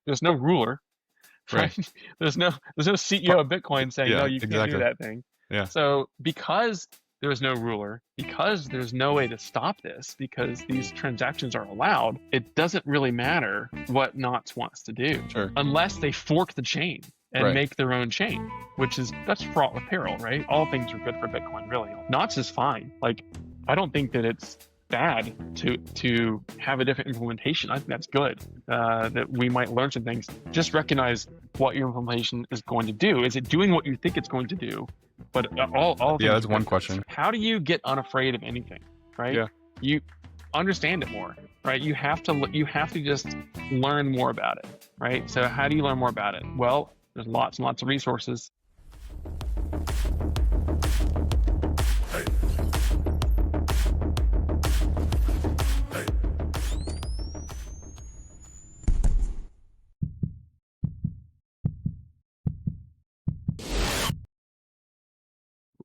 there's no ruler, Right. right? There's no CEO of Bitcoin saying, no, Yeah, you can't do exactly. that thing. Yeah, So because there's no ruler, because there's no way to stop this, because these transactions are allowed, it doesn't really matter what Knots wants to do sure. unless they fork the chain and Right. make their own chain, that's fraught with peril, right? All things are good for Bitcoin, really. Knots is fine. Like, I don't think that it's bad to have a different implementation. I think that's good. That we might learn some things. Just recognize what your implementation is going to do. Is it doing what you think it's going to do? But all Yeah, things that's are one good for this. question. How do you get unafraid of anything, right? Yeah. You understand it more, right? You have to just learn more about it, right? So how do you learn more about it? Well, there's lots and lots of resources.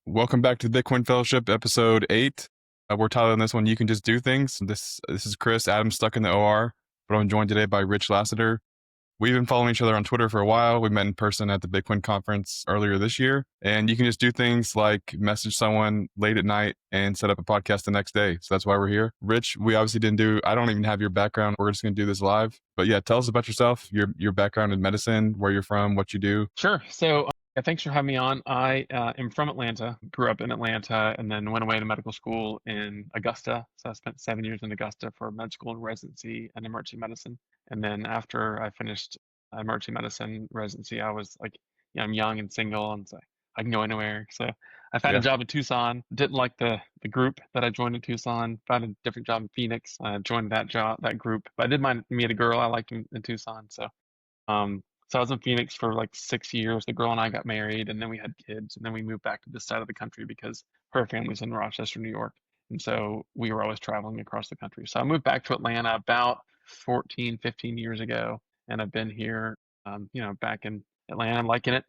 Welcome back to Bitcoin Fellowship, episode 8. We're titling this one, You Can Just Do Things. This is Chris. Adam's stuck in the OR, but I'm joined today by Rich Lassiter. We've been following each other on Twitter for a while. We met in person at the Bitcoin conference earlier this year. And you can just do things like message someone late at night and set up a podcast the next day. So that's why we're here. Rich, we obviously I don't even have your background. We're just going to do this live. But yeah, tell us about yourself, your background in medicine, where you're from, what you do. Sure. So yeah, thanks for having me on. I am from Atlanta, grew up in Atlanta, and then went away to medical school in Augusta. So I spent 7 years in Augusta for med school and residency and emergency medicine. And then after I finished emergency medicine residency, I was like, yeah, I'm young and single, and so I can go anywhere. So I found a Yeah. job in Tucson. Didn't like the group that I joined in Tucson. Found a different job in Phoenix. I joined that group. But I did meet a girl I liked in Tucson. So I was in Phoenix for like 6 years. The girl and I got married, and then we had kids, and then we moved back to this side of the country because her family's in Rochester, New York. And so we were always traveling across the country. So I moved back to Atlanta about 14, 15 years ago, and I've been here, back in Atlanta. I'm liking it.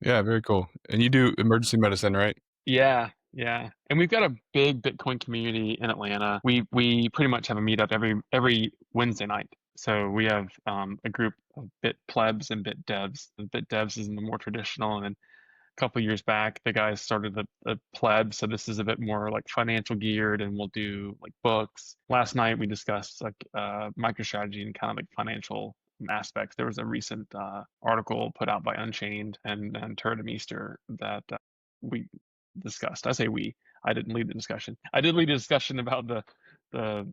Yeah, very cool. And you do emergency medicine, right? Yeah, yeah. And we've got a big Bitcoin community in Atlanta. We pretty much have a meetup every Wednesday night. So we have a group of Bit plebs and Bit devs. And Bit devs is in the more traditional, and then a couple of years back, the guys started the pleb. So this is a bit more like financial geared, and we'll do like books. Last night we discussed like MicroStrategy and kind of like financial aspects. There was a recent article put out by Unchained and Turd Meester that we discussed. I say we. I didn't lead the discussion. I did lead a discussion about the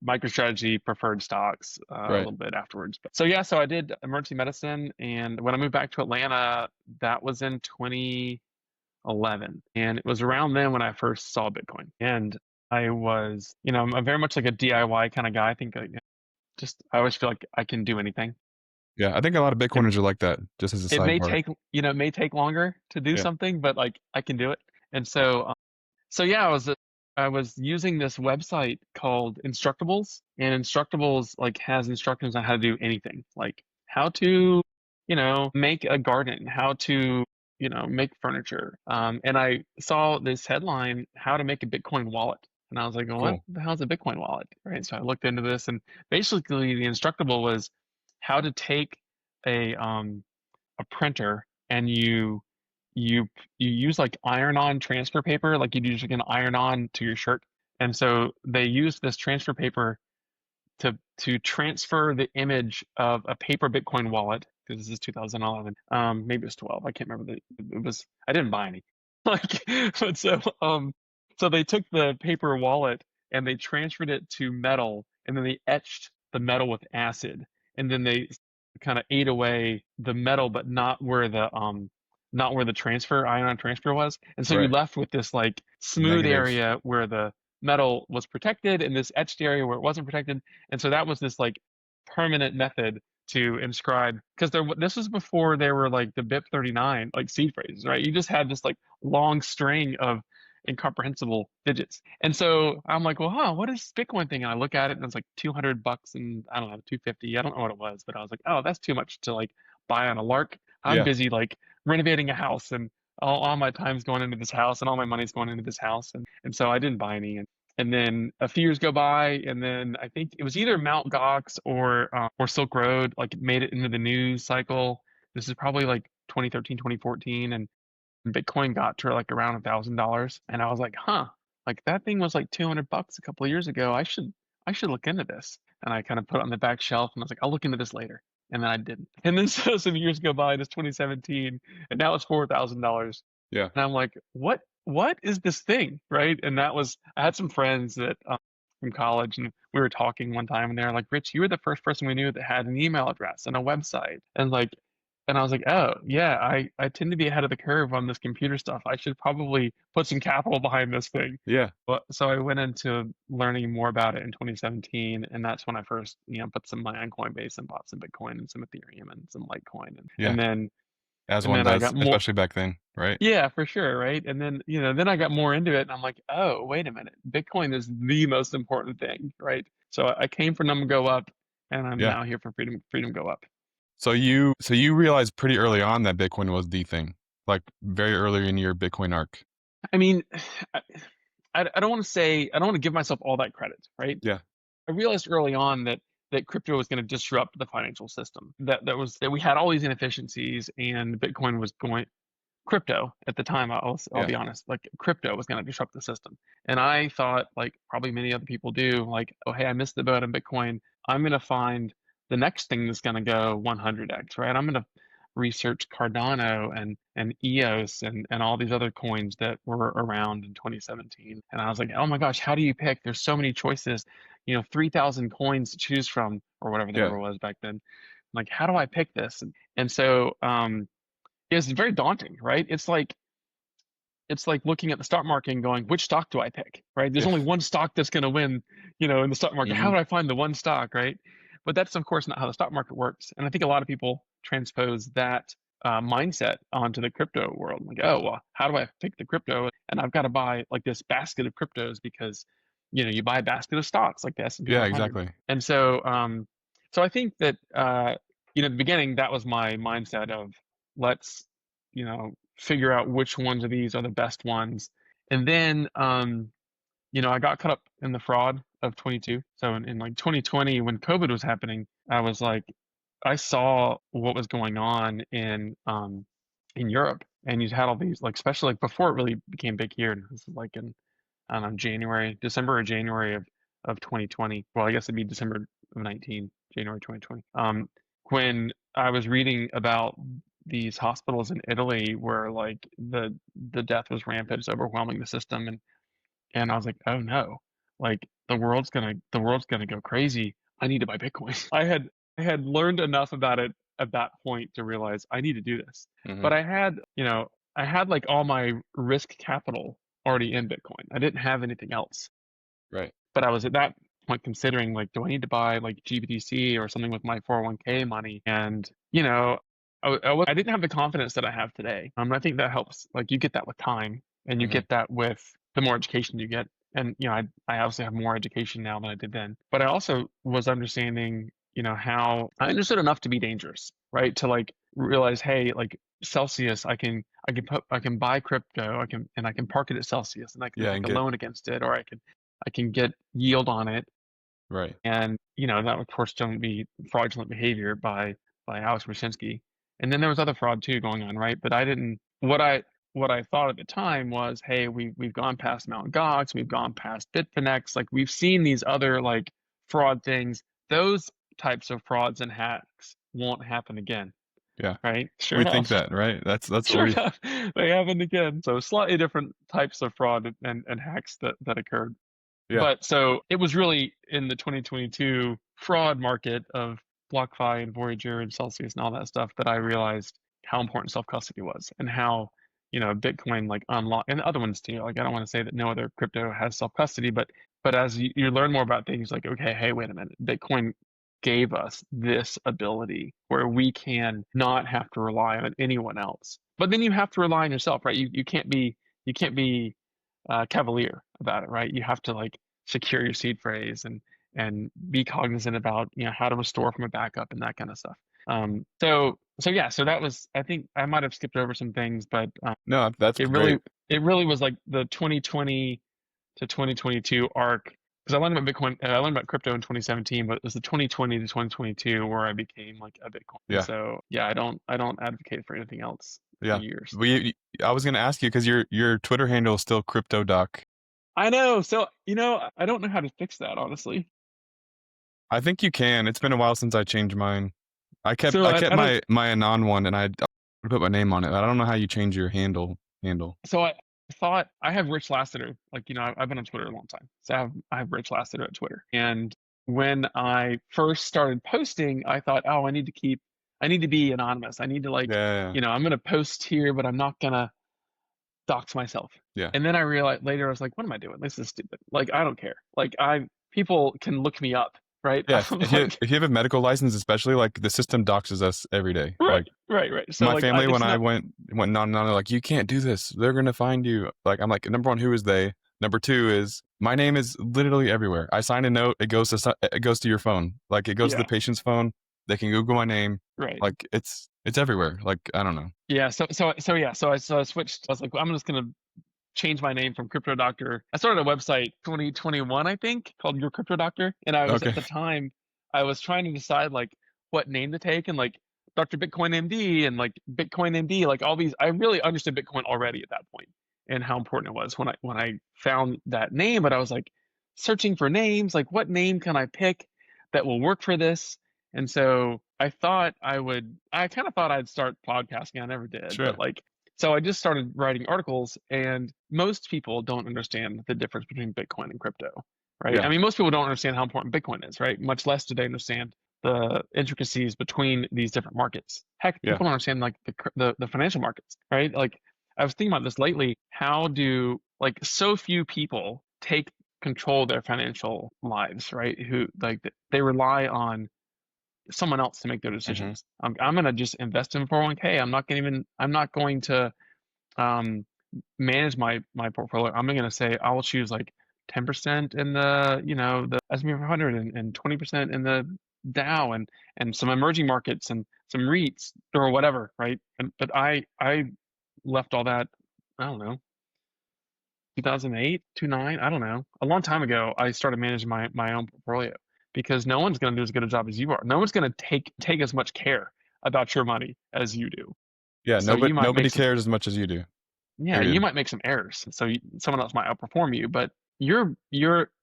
MicroStrategy preferred stocks a Right. little bit afterwards. But so yeah, so I did emergency medicine, and when I moved back to Atlanta, that was in 2011, and it was around then when I first saw Bitcoin. And I was, I'm very much like a DIY kind of guy. I think I always feel like I can do anything. Yeah, I think a lot of It, Bitcoiners are like that, just as a it may sidebar. take, it may take longer to do Yeah. something, but like I can do it. And so yeah, I was using this website called Instructables, and Instructables like has instructions on how to do anything, like how to, make a garden, how to, make furniture. And I saw this headline, how to make a Bitcoin wallet. And I was like, well, what Cool. the hell's a Bitcoin wallet? Right. So I looked into this, and basically the Instructable was how to take a printer, and you use like iron-on transfer paper, like you'd usually can iron on to your shirt. And so they use this transfer paper to transfer the image of a paper Bitcoin wallet, because this is 2011. Maybe it was 12. I can't remember. It was, I didn't buy any. Like, but so they took the paper wallet and they transferred it to metal, and then they etched the metal with acid, and then they kind of ate away the metal, but not where the ion transfer was. And so you're Right. left with this like smooth Negative. area where the metal was protected, and this etched area where it wasn't protected. And so that was this like permanent method to inscribe, because this was before there were like the BIP39 like seed phrases, right? You just had this like long string of incomprehensible digits. And so I'm like, well, what is Bitcoin thing? And I look at it, and it's like $200, and I don't know, 250. I don't know what it was, but I was like, oh, that's too much to like buy on a lark. I'm Yeah. busy like renovating a house, and all my time's going into this house, and all my money's going into this house. And so I didn't buy any. And then a few years go by, and then I think it was either Mount Gox or Silk Road, like made it into the news cycle. This is probably like 2013, 2014, and Bitcoin got to like around $1,000, and I was like, huh, like that thing was like 200 bucks a couple of years ago. I should look into this. And I kind of put it on the back shelf, and I was like, I'll look into this later. And then I didn't. And then so some years go by, and it's 2017, and now it's $4,000. Yeah. And I'm like, what is this thing, right? And that was I had some friends that from college, and we were talking one time, and they're like, Rich, you were the first person we knew that had an email address and a website, and like, and I was like, oh yeah, I tend to be ahead of the curve on this computer stuff. I should probably put some capital behind this thing. Yeah. But so I went into learning more about it in 2017, and that's when I first, put some money on Coinbase and bought some Bitcoin and some Ethereum and some Litecoin, and Yeah. and then As and one then I does, got more. especially back then, right? Yeah, for sure, right? And then, then I got more into it, and I'm like, oh, wait a minute. Bitcoin is the most important thing, right? So I came for them to go up, and I'm Yeah. now here for freedom go up. So you realized pretty early on that Bitcoin was the thing, like very early in your Bitcoin arc. I mean, I, I don't want to say, I don't want to give myself all that credit, right? Yeah. I realized early on that crypto was going to disrupt the financial system. That we had all these inefficiencies, and Bitcoin was going crypto at the time. I'll Yeah. be honest, like crypto was going to disrupt the system, and I thought, like probably many other people do, like, oh hey, I missed the boat on Bitcoin. I'm going to find the next thing that's going to go 100x, right? I'm going to research Cardano and EOS and all these other coins that were around in 2017, and I was like, oh my gosh, how do you pick? There's so many choices, 3,000 coins to choose from, or whatever the Yeah. number was back then. Like, how do I pick this? And so it's very daunting, right? It's like looking at the stock market and going, which stock do I pick, right? There's Yeah. only one stock that's going to win, in the stock market. How Hmm. do I find the one stock, right? But that's of course not how the stock market works. And I think a lot of people transpose that mindset onto the crypto world. Like, oh, well, how do I pick the crypto? And I've got to buy like this basket of cryptos because, you buy a basket of stocks like the S&P Yeah. 500. Exactly. And so I think that, at the beginning, that was my mindset of let's, figure out which ones of these are the best ones. And then, I got caught up in the fraud of 22. So in like 2020, when COVID was happening, I was like, I saw what was going on in Europe, and you had all these like, especially like before it really became big here. And this is like in I don't know, December or January of 2020. Well, I guess it'd be December of 19, January 2020. When I was reading about these hospitals in Italy where like the death was rampant, it's overwhelming the system, and I was like, oh no, like the world's gonna go crazy. I need to buy Bitcoin. I had learned enough about it at that point to realize I need to do this. Hmm. But I had like all my risk capital already in Bitcoin. I didn't have anything else. Right. But I was at that point considering, like, do I need to buy like GBTC or something with my 401k money? And I didn't have the confidence that I have today. I think that helps. Like, you get that with time, and you Hmm. get that with the more education you get. And I obviously have more education now than I did then. But I also was understanding, how I understood enough to be dangerous, right? To like realize, hey, like Celsius, I can buy crypto, I can park it at Celsius, and I can Yeah. take And a get loan against it, or I can get yield on it. right. And that would, of course, don't be fraudulent behavior by Alex Mashinsky. And then there was other fraud too going on, right? But I didn't. What I thought at the time was, hey, we've gone past Mt. Gox, we've gone past Bitfinex, like we've seen these other like fraud things. Those types of frauds and hacks won't happen again, Yeah. right? Sure We think enough. that, right? That's what Sure we. enough, they happened again. So slightly different types of fraud and hacks that occurred. Yeah. But so it was really in the 2022 fraud market of BlockFi and Voyager and Celsius and all that stuff that I realized how important self-custody was, and how, Bitcoin like unlock, and other ones too. Like, I don't want to say that no other crypto has self-custody, but as you learn more about things, like, okay, hey, wait a minute, Bitcoin gave us this ability where we can not have to rely on anyone else. But then you have to rely on yourself, right? You can't be cavalier about it, right? You have to like secure your seed phrase and be cognizant about how to restore from a backup and that kind of stuff. So yeah, so that was, I think I might have skipped over some things, but No, that's it great. really it really was like the 2020 to 2022 arc, because I learned about Bitcoin, I learned about crypto in 2017, but it was the 2020 to 2022 where I became like a Bitcoin. And Yeah. so yeah, I don't advocate for anything else for Yeah. years. I was gonna ask you because your Twitter handle is still CryptoDoc. I know. So, I don't know how to fix that, honestly. I think you can. It's been a while since I changed mine. So I kept I don't, my anon one, and I put my name on it. I don't know how you change your handle. so I thought I have Rich Lassiter. Like, I've been on Twitter a long time. So I have Rich Lassiter at Twitter. And when I first started posting, I thought, oh, I need to be anonymous. I need to like, Yeah. I'm going to post here, but I'm not going to dox myself. Yeah. And then I realized later, I was like, what am I doing? This is stupid. Like, I don't care. Like, people can look me up, right? Yeah. I'm like, If you have a medical license, especially, like, the system doxes us every day. right, Like, right. So my like, family, when it's I not, went non, they're like, you can't do this. They're gonna find you. Like, I'm like, number one, who is they? Number two is my name is literally everywhere. I sign a note, it goes to your phone. Like, it goes to the yeah, patient's phone. They can Google my name. right. Like, it's everywhere. Like, I don't know. Yeah. So I switched. I was like, well, I'm just going to change my name from Crypto Doctor. I started a website 2021, I think, called Your Crypto Doctor. And I was Okay. at the time, I was trying to decide like what name to take, and like Dr. Bitcoin MD and like Bitcoin MD, like all these. I really understood Bitcoin already at that point and how important it was when I found that name. But I was like searching for names, like what name can I pick that will work for this? And so I kind of thought I'd start podcasting. I never did, Sure. but like, so I just started writing articles, and most people don't understand the difference between Bitcoin and crypto, right? Yeah. I mean, most people don't understand how important Bitcoin is, right? Much less do they understand the intricacies between these different markets. Heck, Yeah. people don't understand like the financial markets, right? Like, I was thinking about this lately. How do like so few people take control of their financial lives, right? Who like they rely on someone else to make their Mm-hmm. decisions. I'm going to just invest in 401k. I'm not going to um, manage my portfolio. I'm going to say I will choose like 10% in the, the S&P 500 and 20% in the Dow and some emerging markets and some REITs or whatever, right? But I left all that, I don't know, 2008, 2009, I don't know. A long time ago, I started managing my own portfolio because no one's going to do as good a job as you are. No one's going to take as much care about your money as you do. Yeah. So you might make Nobody some, cares as much as you do. yeah, you Period. might make some errors. So someone else might outperform you, but you're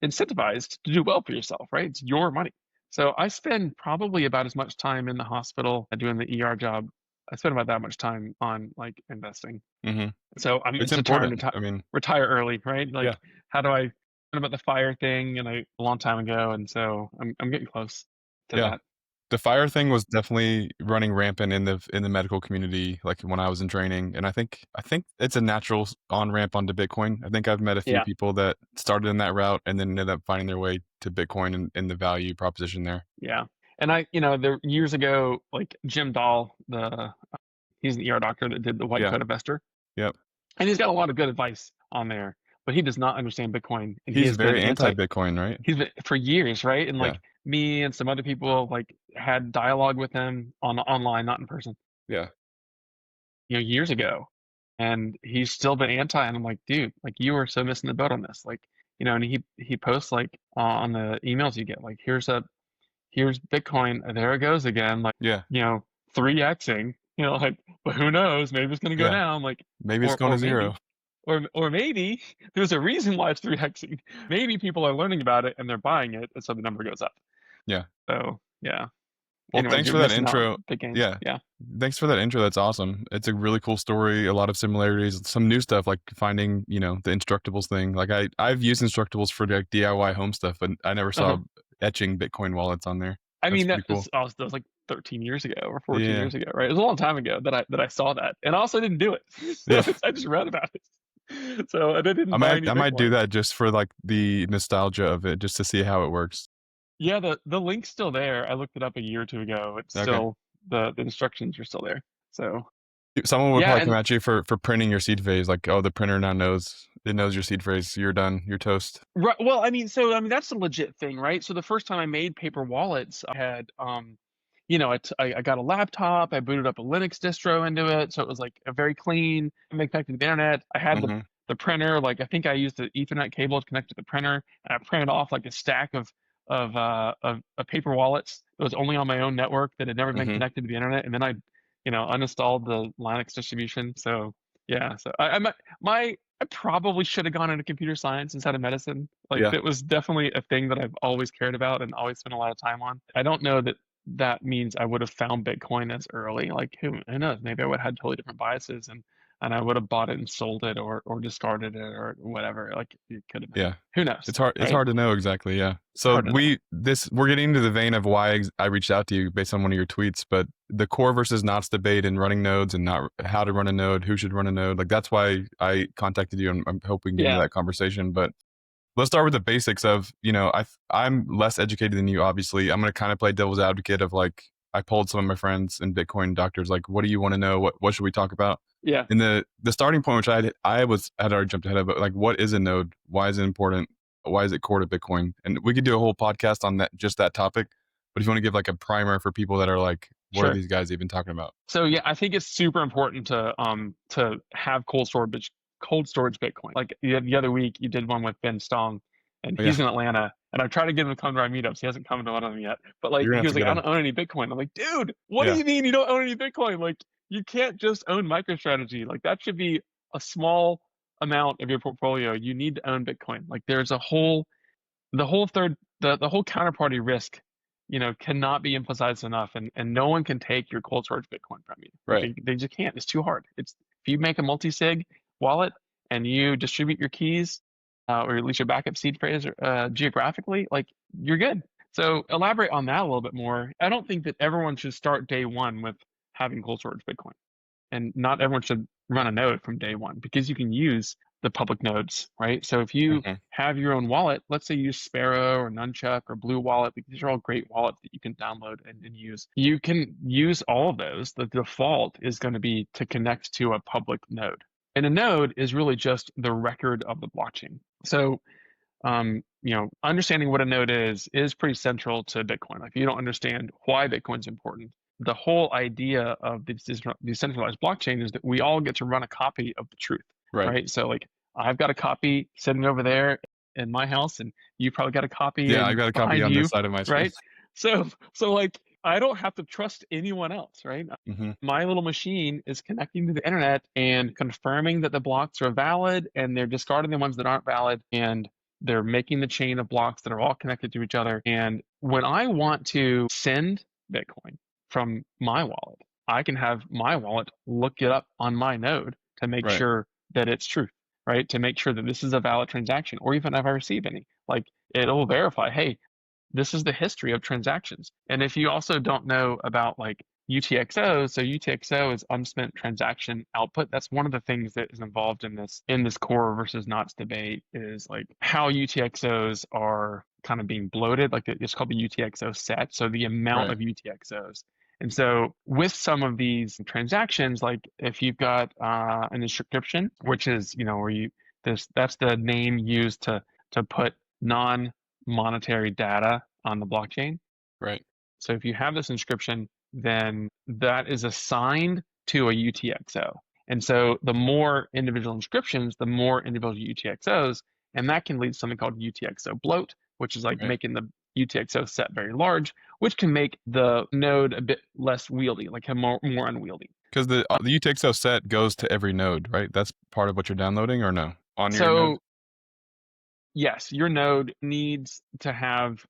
incentivized to do well for yourself, right? It's your money. So I spend probably about as much time in the hospital doing the ER job. I spend about that much time on like investing. Mm-hmm. So It's it's a time important. to I mean, retire early, right? yeah. Like, how do I learn about the fire thing? And a long time ago, and so I'm getting close to Yeah. that. The fire thing was definitely running rampant in the medical community, like when I was in training, and I think it's a natural on ramp onto Bitcoin. I think I've met a few Yeah, people that started in that route and then ended up finding their way to Bitcoin and the value proposition there. yeah. And there years ago, like Jim Dahl, he's an ER doctor that did the White Yeah. Coat Investor, Yep. and he's got a lot of good advice on there. But he does not understand Bitcoin, and he He's has been very anti-Bitcoin, right? he's been for years, right? And Yeah. like me and some other people like had dialogue with him online, not in person, Yeah. years ago, and he's still been anti. And I'm like, dude, like you are so missing the boat on this, like, and he posts like on the emails you get, like, here's Bitcoin, there it goes again, like, Yeah. 3xing, like, but who knows, maybe it's gonna go Yeah. down, like, Maybe it's or going to zero. maybe there's a reason why it's 3xing. Maybe people are learning about it and they're buying it, and so the number goes up. Yeah. So yeah. Well, Anyways, thanks you're for that missing out on intro. big gains. Yeah. Yeah. Thanks for that intro. That's awesome. It's a really cool story. A lot of similarities, some new stuff like finding, the Instructables thing. Like I've used Instructables for like DIY home stuff, but I never saw Uh-huh. etching Bitcoin wallets on there. I That's mean, pretty cool. that was like 13 years ago or 14 Yeah. years ago, right? It was a long time ago that I saw that, and I also didn't do it. So Yeah. I just read about it. So I didn't buy any I might do Bitcoin. that just for like the nostalgia of it, just to see how it works. Yeah, the link's still there. I looked it up a year or two ago. It's Okay. still the instructions are still there. So Someone would yeah, probably come and at you for printing your seed phrase, like, oh, the printer now knows your seed phrase. You're done. You're toast. right, well, I mean that's a legit thing, right? So the first time I made paper wallets, I had I got a laptop, I booted up a Linux distro into it, so it was like a very clean, connected to the internet. I had Mm-hmm. the printer. Like I think I used the Ethernet cable to connect to the printer, and I printed off like a stack of paper wallets that was only on my own network that had never been Mm-hmm. connected to the internet, and then I, uninstalled the Linux distribution. So yeah, so I probably should have gone into computer science instead of medicine. Like Yeah. that was definitely a thing that I've always cared about and always spent a lot of time on. I don't know that that means I would have found Bitcoin as early. Like who knows? Maybe I would have had totally different biases and I would have bought it and sold it or discarded it or whatever. Like it could have been. Yeah. Who knows? It's Right? hard to know exactly. Yeah. So Hard to know. we're getting into the vein of why I reached out to you based on one of your tweets, but the core versus knots debate and running nodes and not how to run a node, who should run a node. Like that's why I contacted you, and I'm hoping we can get into Yeah. that conversation. But let's start with the basics of, I'm less educated than you, obviously. I'm going to kind of play devil's advocate of like, I polled some of my friends and Bitcoin doctors, like, what do you want to know? What should we talk about? Yeah. And the starting point, which I had already jumped ahead of, but like, what is a node? Why is it important? Why is it core to Bitcoin? And we could do a whole podcast on just that topic. But if you want to give like a primer for people that are like, what are Sure. these guys even talking about? So yeah, I think it's super important to have cold storage Bitcoin. Like the other week you did one with Ben Stong, and Oh, he's yeah, in Atlanta, and I've tried to get him to come to our meetups. He hasn't come to one of them yet. But like you're gonna he have was to like, get I them. don't own any Bitcoin. I'm like, dude, what do Yeah, you mean you don't own any Bitcoin? Like you can't just own MicroStrategy. Like that should be a small amount of your portfolio. You need to own Bitcoin. Like there's the whole counterparty risk, cannot be emphasized enough, and no one can take your cold storage Bitcoin from you. Like right. they just can't. It's too hard. It's if you make a multi-sig wallet and you distribute your keys, or at least your backup seed phrase geographically, like you're good. So elaborate on that a little bit more. I don't think that everyone should start day one with having cold storage Bitcoin, and not everyone should run a node from day one because you can use the public nodes, right? So if you Mm-hmm. have your own wallet, let's say you use Sparrow or Nunchuck or Blue Wallet, because these are all great wallets that you can download and use. You can use all of those. The default is going to be to connect to a public node. And a node is really just the record of the blockchain. So understanding what a node is pretty central to Bitcoin. Like if you don't understand why Bitcoin's important, the whole idea of the decentralized blockchain is that we all get to run a copy of the truth, Right. right? So like I've got a copy sitting over there in my house, and you probably got a copy Yeah, I in got a copy behind on this you, side of my screen. right? So like I don't have to trust anyone else, right? Mm-hmm. My little machine is connecting to the internet and confirming that the blocks are valid, and they're discarding the ones that aren't valid, and they're making the chain of blocks that are all connected to each other. And when I want to send Bitcoin from my wallet, I can have my wallet look it up on my node to make Right. sure that it's true, right? To make sure that this is a valid transaction, or even if I receive any, like it'll verify, hey, this is the history of transactions. And if you also don't know about like UTXOs, so UTXO is unspent transaction output. That's one of the things that is involved in this core versus knots debate is like how UTXOs are kind of being bloated. Like it's called the UTXO set. So the amount Right. of UTXOs. And so with some of these transactions, like if you've got an inscription, which is, where that's the name used to put non-monetary data on the blockchain. Right. So if you have this inscription, then that is assigned to a UTXO. And so the more individual inscriptions, the more individual UTXOs, and that can lead to something called UTXO bloat, which is like Right. making the UTXO set very large, which can make the node a bit less wieldy, like more unwieldy. Because the UTXO set goes to every node, right? That's part of what you're downloading, or no? On your node? So yes, your node needs to have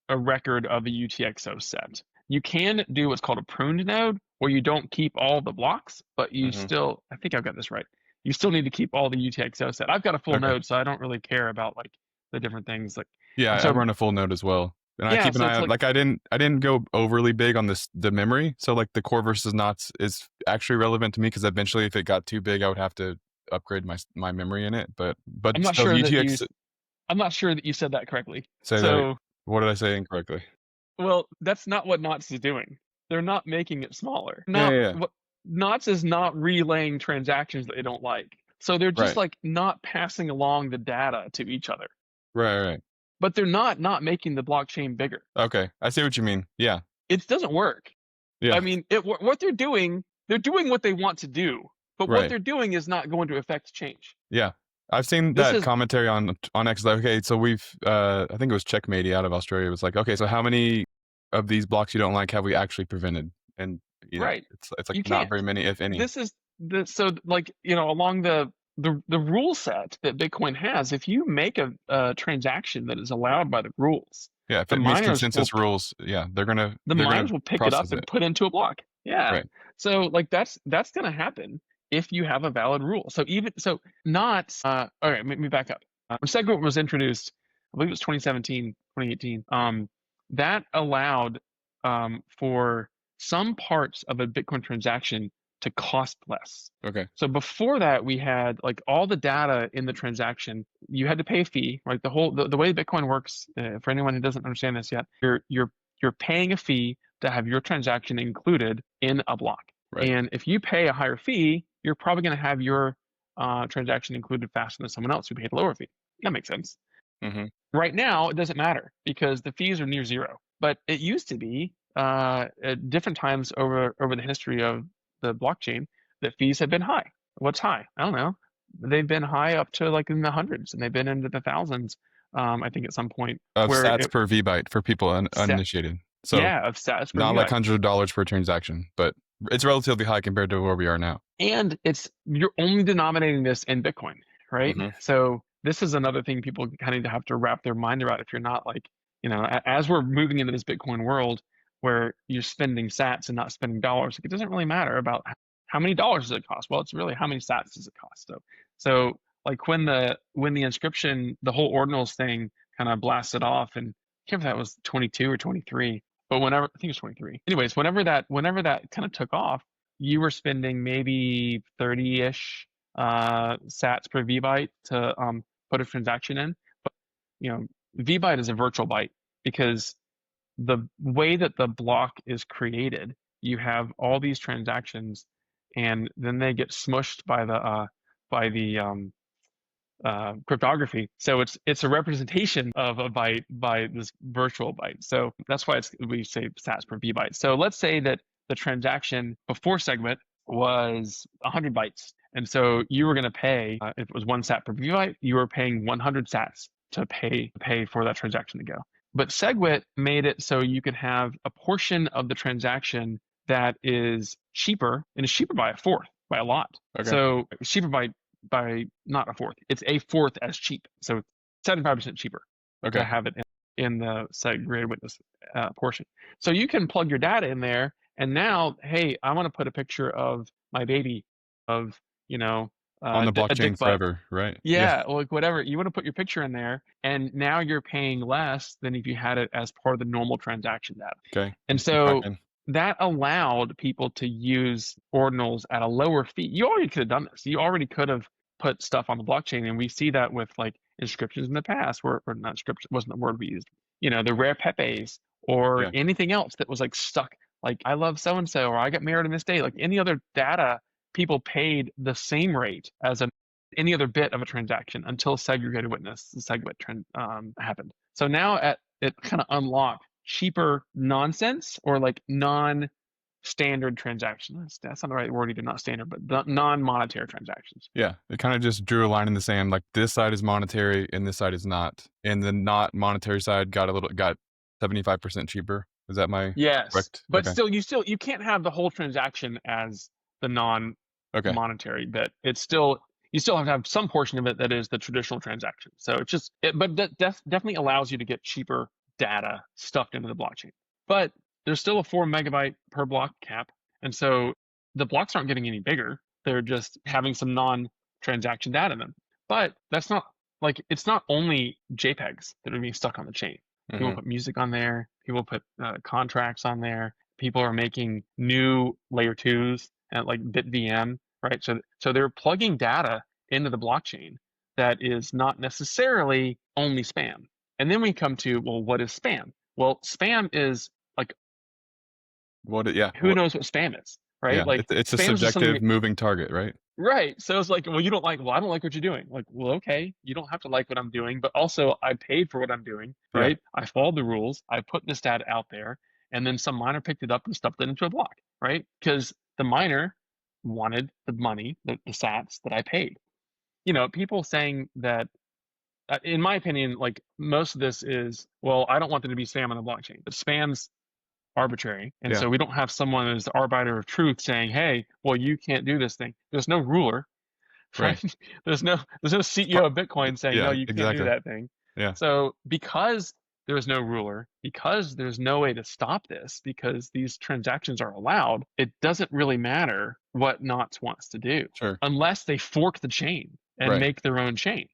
a record of a UTXO set. You can do what's called a pruned node, where you don't keep all the blocks, but you Mm-hmm. still, I think I've got this right. You still need to keep all the UTXO set. I've got a full Okay. node, so I don't really care about like the different things. Like, Yeah, I so run a full node as well, and I yeah, keep an so eye it's out. like, Like I didn't go overly big on the memory. So like the core versus knots is actually relevant to me because eventually, if it got too big, I would have to upgrade my memory in it. But I'm not those sure that you, UTX I'm not sure that you said that correctly. say that. So, What did I say incorrectly? well, that's not what Knots is doing. They're not making it smaller. Yeah, Not yeah, yeah. what Knots is not relaying transactions that they don't like. So they're just Right, like not passing along the data to each other. right. But they're not making the blockchain bigger. Okay, I see what you mean. Yeah, It doesn't work. yeah, I mean, what they're doing what they want to do. But what Right. they're doing is not going to affect change. Yeah. I've seen This that is commentary on X. Like, okay, so we've I think it was Checkmatey out of Australia. It was like, okay, so how many of these blocks you don't like have we actually prevented? And right. it's like You not can't. very many, if any. This is the so like along the rule set that Bitcoin has. If you make a transaction that is allowed by the rules, Yeah, if the it meets miners will consensus rules, yeah, the they're gonna miners will pick it up process and it. put into a block. Yeah. Right. So like that's going to happen if you have a valid rule. So even so, not all right. Let me back up. When SegWit was introduced, I believe it was 2017, 2018. That allowed for some parts of a Bitcoin transaction to cost less. Okay. So before that, we had like all the data in the transaction. You had to pay a fee, right? The way Bitcoin works, for anyone who doesn't understand this yet, you're paying a fee to have your transaction included in a block. Right. And if you pay a higher fee, you're probably going to have your transaction included faster than someone else who paid a lower fee. That makes sense. Mm-hmm. Right now, it doesn't matter because the fees are near zero. But it used to be at different times over the history of the blockchain that fees have been high. What's high? I don't know. They've been high up to like in the hundreds, and they've been into the thousands. I think at some point Of where sats per VByte for people set, uninitiated. So yeah, of sats per not like VI. $100 per transaction, but it's relatively high compared to where we are now. And you're only denominating this in Bitcoin, right? Mm-hmm. So this is another thing people kind of have to wrap their mind around. If you're not like, as we're moving into this Bitcoin world where you're spending sats and not spending dollars, like it doesn't really matter about how many dollars does it cost. Well, it's really how many sats does it cost. So like when the inscription, the whole ordinals thing kind of blasted off, and I can't remember if that was 22 or 23, but whenever, I think it was 23. Anyways, whenever that kind of took off, you were spending maybe 30-ish sats per vbyte to put a transaction in. But vbyte is a virtual byte because the way that the block is created, you have all these transactions, and then they get smushed by the cryptography. So it's a representation of a byte by this virtual byte. So that's why we say sats per vbyte. So let's say that the transaction before SegWit was 100 bytes. And so you were going to pay, if it was one sat per vbyte, you were paying 100 sats to pay for that transaction to go. But SegWit made it so you could have a portion of the transaction that is cheaper, and it's cheaper by a fourth, by a lot. Okay. So it's cheaper by not a fourth. It's a fourth as cheap. So it's 75% cheaper to have it in the segregated witness portion. So you can plug your data in there, and now, hey, I want to put a picture of my baby, of On the a blockchain dick butt. forever, right? Yeah, like whatever. You want to put your picture in there, and now you're paying less than if you had it as part of the normal transaction data. Okay. And so that allowed people to use ordinals at a lower fee. You already could have done this. You already could have put stuff on the blockchain, and we see that with like inscriptions in the past, or not inscription wasn't the word we used. The rare pepes or anything else that was like stuck. Like I love so and so, or I got married on this day. Like any other data, people paid the same rate as any other bit of a transaction until segregated witness, the SegWit trend happened. So now it kind of unlocked cheaper nonsense or like non-standard transactions. That's not the right word either, not standard, but non-monetary transactions. Yeah, it kind of just drew a line in the sand. Like this side is monetary and this side is not. And the not monetary side got 75% cheaper. Is that my correct? But still you can't have the whole transaction as the non-monetary bit. It's still you still have to have some portion of it that is the traditional transaction. So it's just but that definitely allows you to get cheaper data stuffed into the blockchain. But there's still a 4 megabyte per block cap, and so the blocks aren't getting any bigger. They're just having some non-transaction data in them. But that's not like it's not only JPEGs that are being stuck on the chain. People put music on there. People put contracts on there. People are making new layer twos and like BitVM, right? So they're plugging data into the blockchain that is not necessarily only spam. And then we come to, well, what is spam? Well, spam is like who knows what spam is, right? Yeah, like it's a spam is just subjective moving target, right? Right. So it's like, well, you don't like, well, I don't like what you're doing. Like, well, okay, you don't have to like what I'm doing, but also I paid for what I'm doing, right? I followed the rules. I put this data out there, and then some miner picked it up and stuffed it into a block, right? Because the miner wanted the money, the sats that I paid. People saying that, in my opinion, like most of this is, well, I don't want there to be spam on the blockchain. But spam's arbitrary. And Yeah. so we don't have someone as the arbiter of truth saying, hey, well, you can't do this thing. There's no ruler, Right. right? There's no CEO of Bitcoin saying, no, Yeah, you can't do exactly. that thing. Yeah. So because there's no ruler, because there's no way to stop this, because these transactions are allowed, it doesn't really matter what Knots wants to do Sure. unless they fork the chain and Right. make their own chain,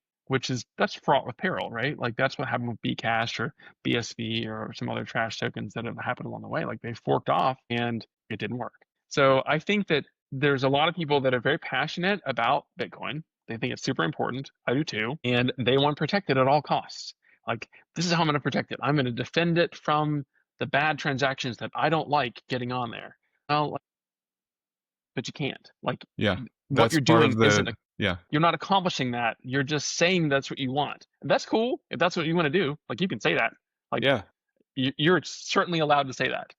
that's fraught with peril, right? Like that's what happened with Bcash or BSV or some other trash tokens that have happened along the way. Like they forked off and it didn't work. So I think that there's a lot of people that are very passionate about Bitcoin. They think it's super important. I do too. And they want to protect it at all costs. Like, this is how I'm going to protect it. I'm going to defend it from the bad transactions that I don't like getting on there. Well, but you can't. Like, Yeah. what That's you're part doing of the, isn't, yeah. you're not accomplishing that. You're just saying that's what you want. And that's cool if that's what you want to do. Like, you can say that. Like, Yeah. you're certainly allowed to say that.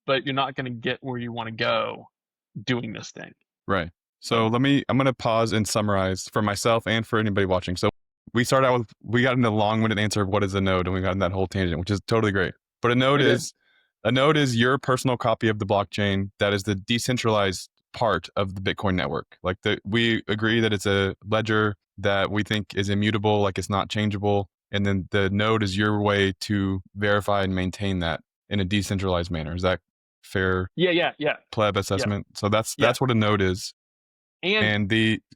But you're not going to get where you want to go doing this thing. Right. So I'm going to pause and summarize for myself and for anybody watching. So we started out with, we got into the long-winded answer of what is a node, and we got in that whole tangent, which is totally great. But a node is your personal copy of the blockchain that is the decentralized part of the Bitcoin network. Like we agree that it's a ledger that we think is immutable, like it's not changeable. And then the node is your way to verify and maintain that in a decentralized manner. Is that fair? Yeah. Pleb assessment. Yeah. So that's what a node is. And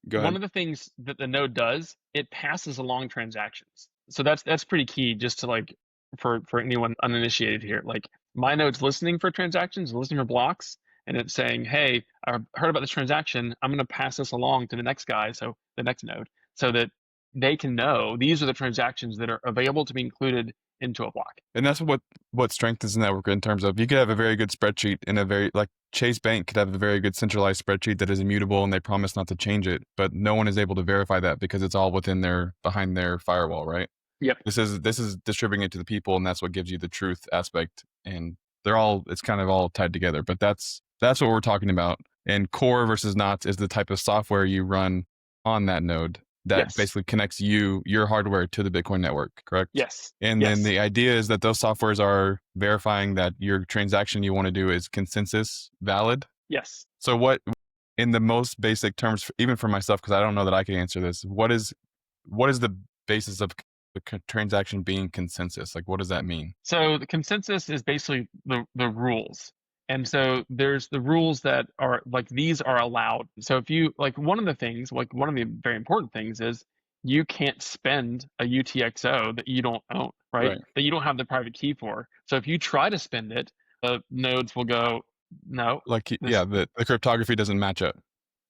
Go one ahead. of the things that the node does, it passes along transactions. So that's pretty key, just to like, for anyone uninitiated here. Like, my node's listening for transactions, listening for blocks, and it's saying, hey, I heard about this transaction. I'm going to pass this along to the next guy, so the next node, so that they can know these are the transactions that are available to be included into a block. And that's what strengthens the network in terms of, you could have a very good spreadsheet and a very, like Chase Bank could have a very good centralized spreadsheet that is immutable and they promise not to change it, but no one is able to verify that because it's all behind their firewall, right? Yep. This is distributing it to the people, and that's what gives you the truth aspect. And it's kind of all tied together. But that's what we're talking about. And core versus knots is the type of software you run on that node that basically connects your hardware to the Bitcoin network, correct? Yes. And then the idea is that those softwares are verifying that your transaction you want to do is consensus valid. Yes. So what, in the most basic terms, even for myself, because I don't know that I can answer this, what is the basis of the transaction being consensus? Like, what does that mean? So the consensus is basically the rules. And so there's the rules that are like, these are allowed. So if you like, one of the very important things is you can't spend a UTXO that you don't own, right? That you don't have the private key for. So if you try to spend it, the nodes will go, no. The cryptography doesn't match up.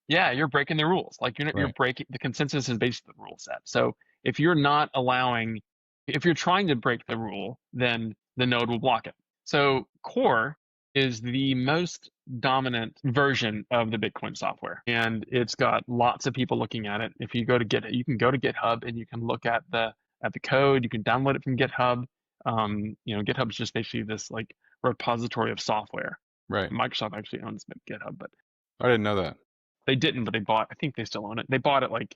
Yeah, you're breaking the rules. Like you're breaking the consensus is basically the rule set. So if you're trying to break the rule, then the node will block it. So core is the most dominant version of the Bitcoin software, and it's got lots of people looking at it. If you go to GitHub, you can go to GitHub and you can look at the code. You can download it from GitHub. GitHub is just basically this like repository of software. Right. Microsoft actually owns GitHub, but I didn't know that. they didn't, but I think they still own it. They bought it like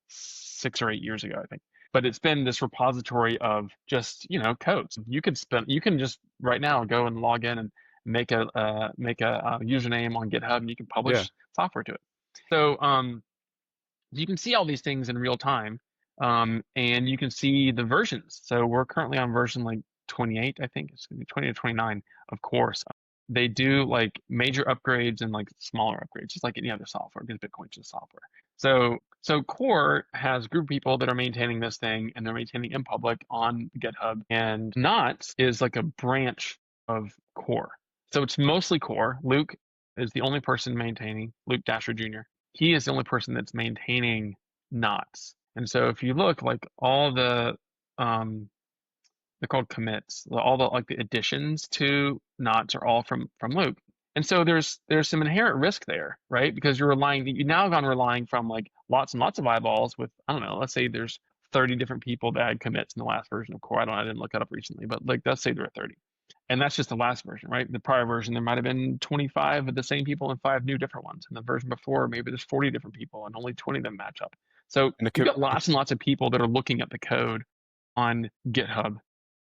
6 or 8 years ago, I think. But it's been this repository of just, codes. You can just right now go and log in and make a username on GitHub, and you can publish software to it. So you can see all these things in real time, and you can see the versions. So we're currently on version like 28, I think. It's going to be 20 to 29, of course. They do like major upgrades and like smaller upgrades, just like any other software, because Bitcoin's just software. So Core has a group of people that are maintaining this thing, and they're maintaining in public on GitHub. And Knots is like a branch of Core. So it's mostly Core. Luke is the only person maintaining, Luke Dasher Jr. He is the only person that's maintaining Knots. And so if you look, like all the they're called commits. All the like the additions to knots are all from Luke. And so there's some inherent risk there, right? Because you've now gone relying from like lots and lots of eyeballs with, I don't know, let's say there's 30 different people that had commits in the last version of Core. I didn't look it up recently, but like let's say there are 30. And that's just the last version, right? The prior version, there might have been 25 of the same people and 5 new different ones. And the version before, maybe there's 40 different people and only 20 of them match up. So And you've got lots and lots of people that are looking at the code on GitHub.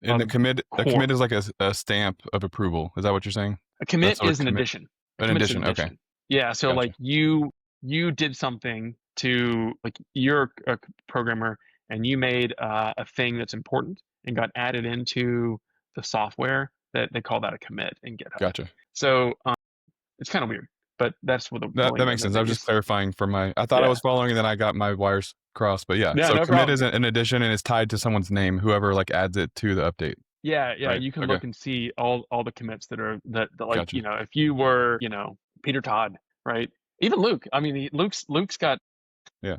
the commit, a core. commit is like a stamp of approval. Is that what you're saying? A commit is an addition. An addition. Okay. Yeah. So Gotcha. like you did something to, like, you're a programmer and you made a thing that's important and got added into the software, that they call that a commit in GitHub. Gotcha. So it's kind of weird, but that's what that makes sense. I was just clarifying for I thought I was following, and then I got my wires crossed. But yeah, so no commit problem. is an addition, and it's tied to someone's name, whoever like adds it to the update. Yeah, right? You can look and see all the commits that are that like, Gotcha. if you were, Peter Todd, right? Even Luke. I mean, Luke's got. Yeah.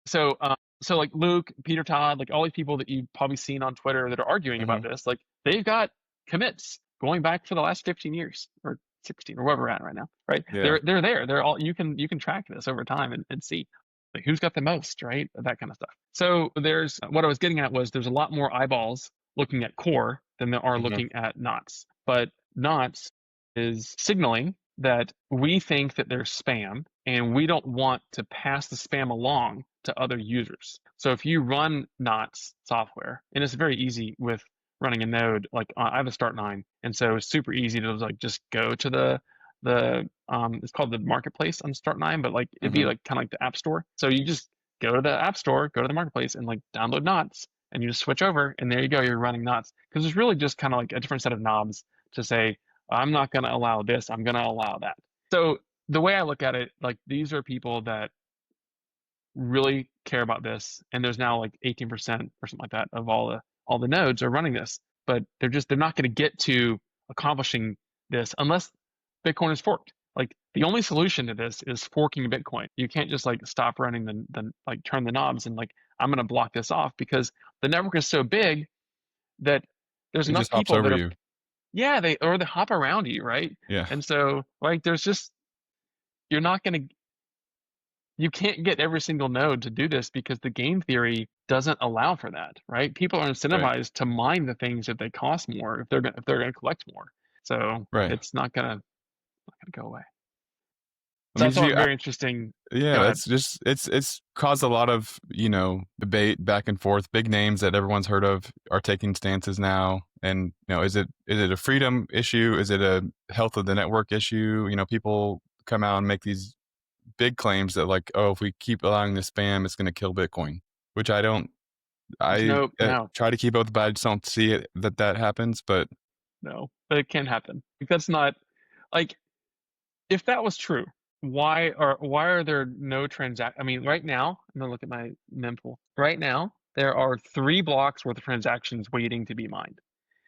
So like Luke, Peter Todd, like all these people that you've probably seen on Twitter that are arguing about this, like they've got commits going back for the last 15 years or 16 or wherever we're at right now, right? Yeah. They're there. They're all, you can track this over time and see like who's got the most, right? That kind of stuff. So there's, what I was getting at was, there's a lot more eyeballs looking at core than there are looking at knots. But knots is signaling that we think that there's spam and we don't want to pass the spam along to other users. So if you run knots software, and it's very easy with running a node, like I have a Start9, and so it's super easy to like just go to the it's called the marketplace on Start9, but like it'd be like kind of like the app store. So you just go to the app store, go to the marketplace, and like download knots, and you just switch over, and there you go, you're running knots. Because it's really just kind of like a different set of knobs to say, I'm not going to allow this, I'm going to allow that. So the way I look at it, like these are people that really care about this, and there's now like 18% or something like that of all the nodes are running this, but they're not going to get to accomplishing this unless Bitcoin is forked. Like the only solution to this is forking Bitcoin. You can't just like stop running the like turn the knobs and like, I'm going to block this off, because the network is so big that there's enough people that are, yeah, they hop around you, right? Yeah. And so like there's just, you can't get every single node to do this, because the game theory doesn't allow for that, right? People are incentivized to mine the things that they cost more if they're going to collect more. So it's not going to go away. So that's very interesting. Yeah, it's just it's caused a lot of debate back and forth. Big names that everyone's heard of are taking stances now, and is it a freedom issue? Is it a health of the network issue? People come out and make these big claims that like, oh, if we keep allowing this spam, it's going to kill Bitcoin, which I don't. I try to keep up, but I just don't see it that happens. But no, it can't happen. That's not like, if that was true, why are there no transactions? I mean, right now, I'm gonna look at my mempool. Right now, there are 3 blocks worth of transactions waiting to be mined.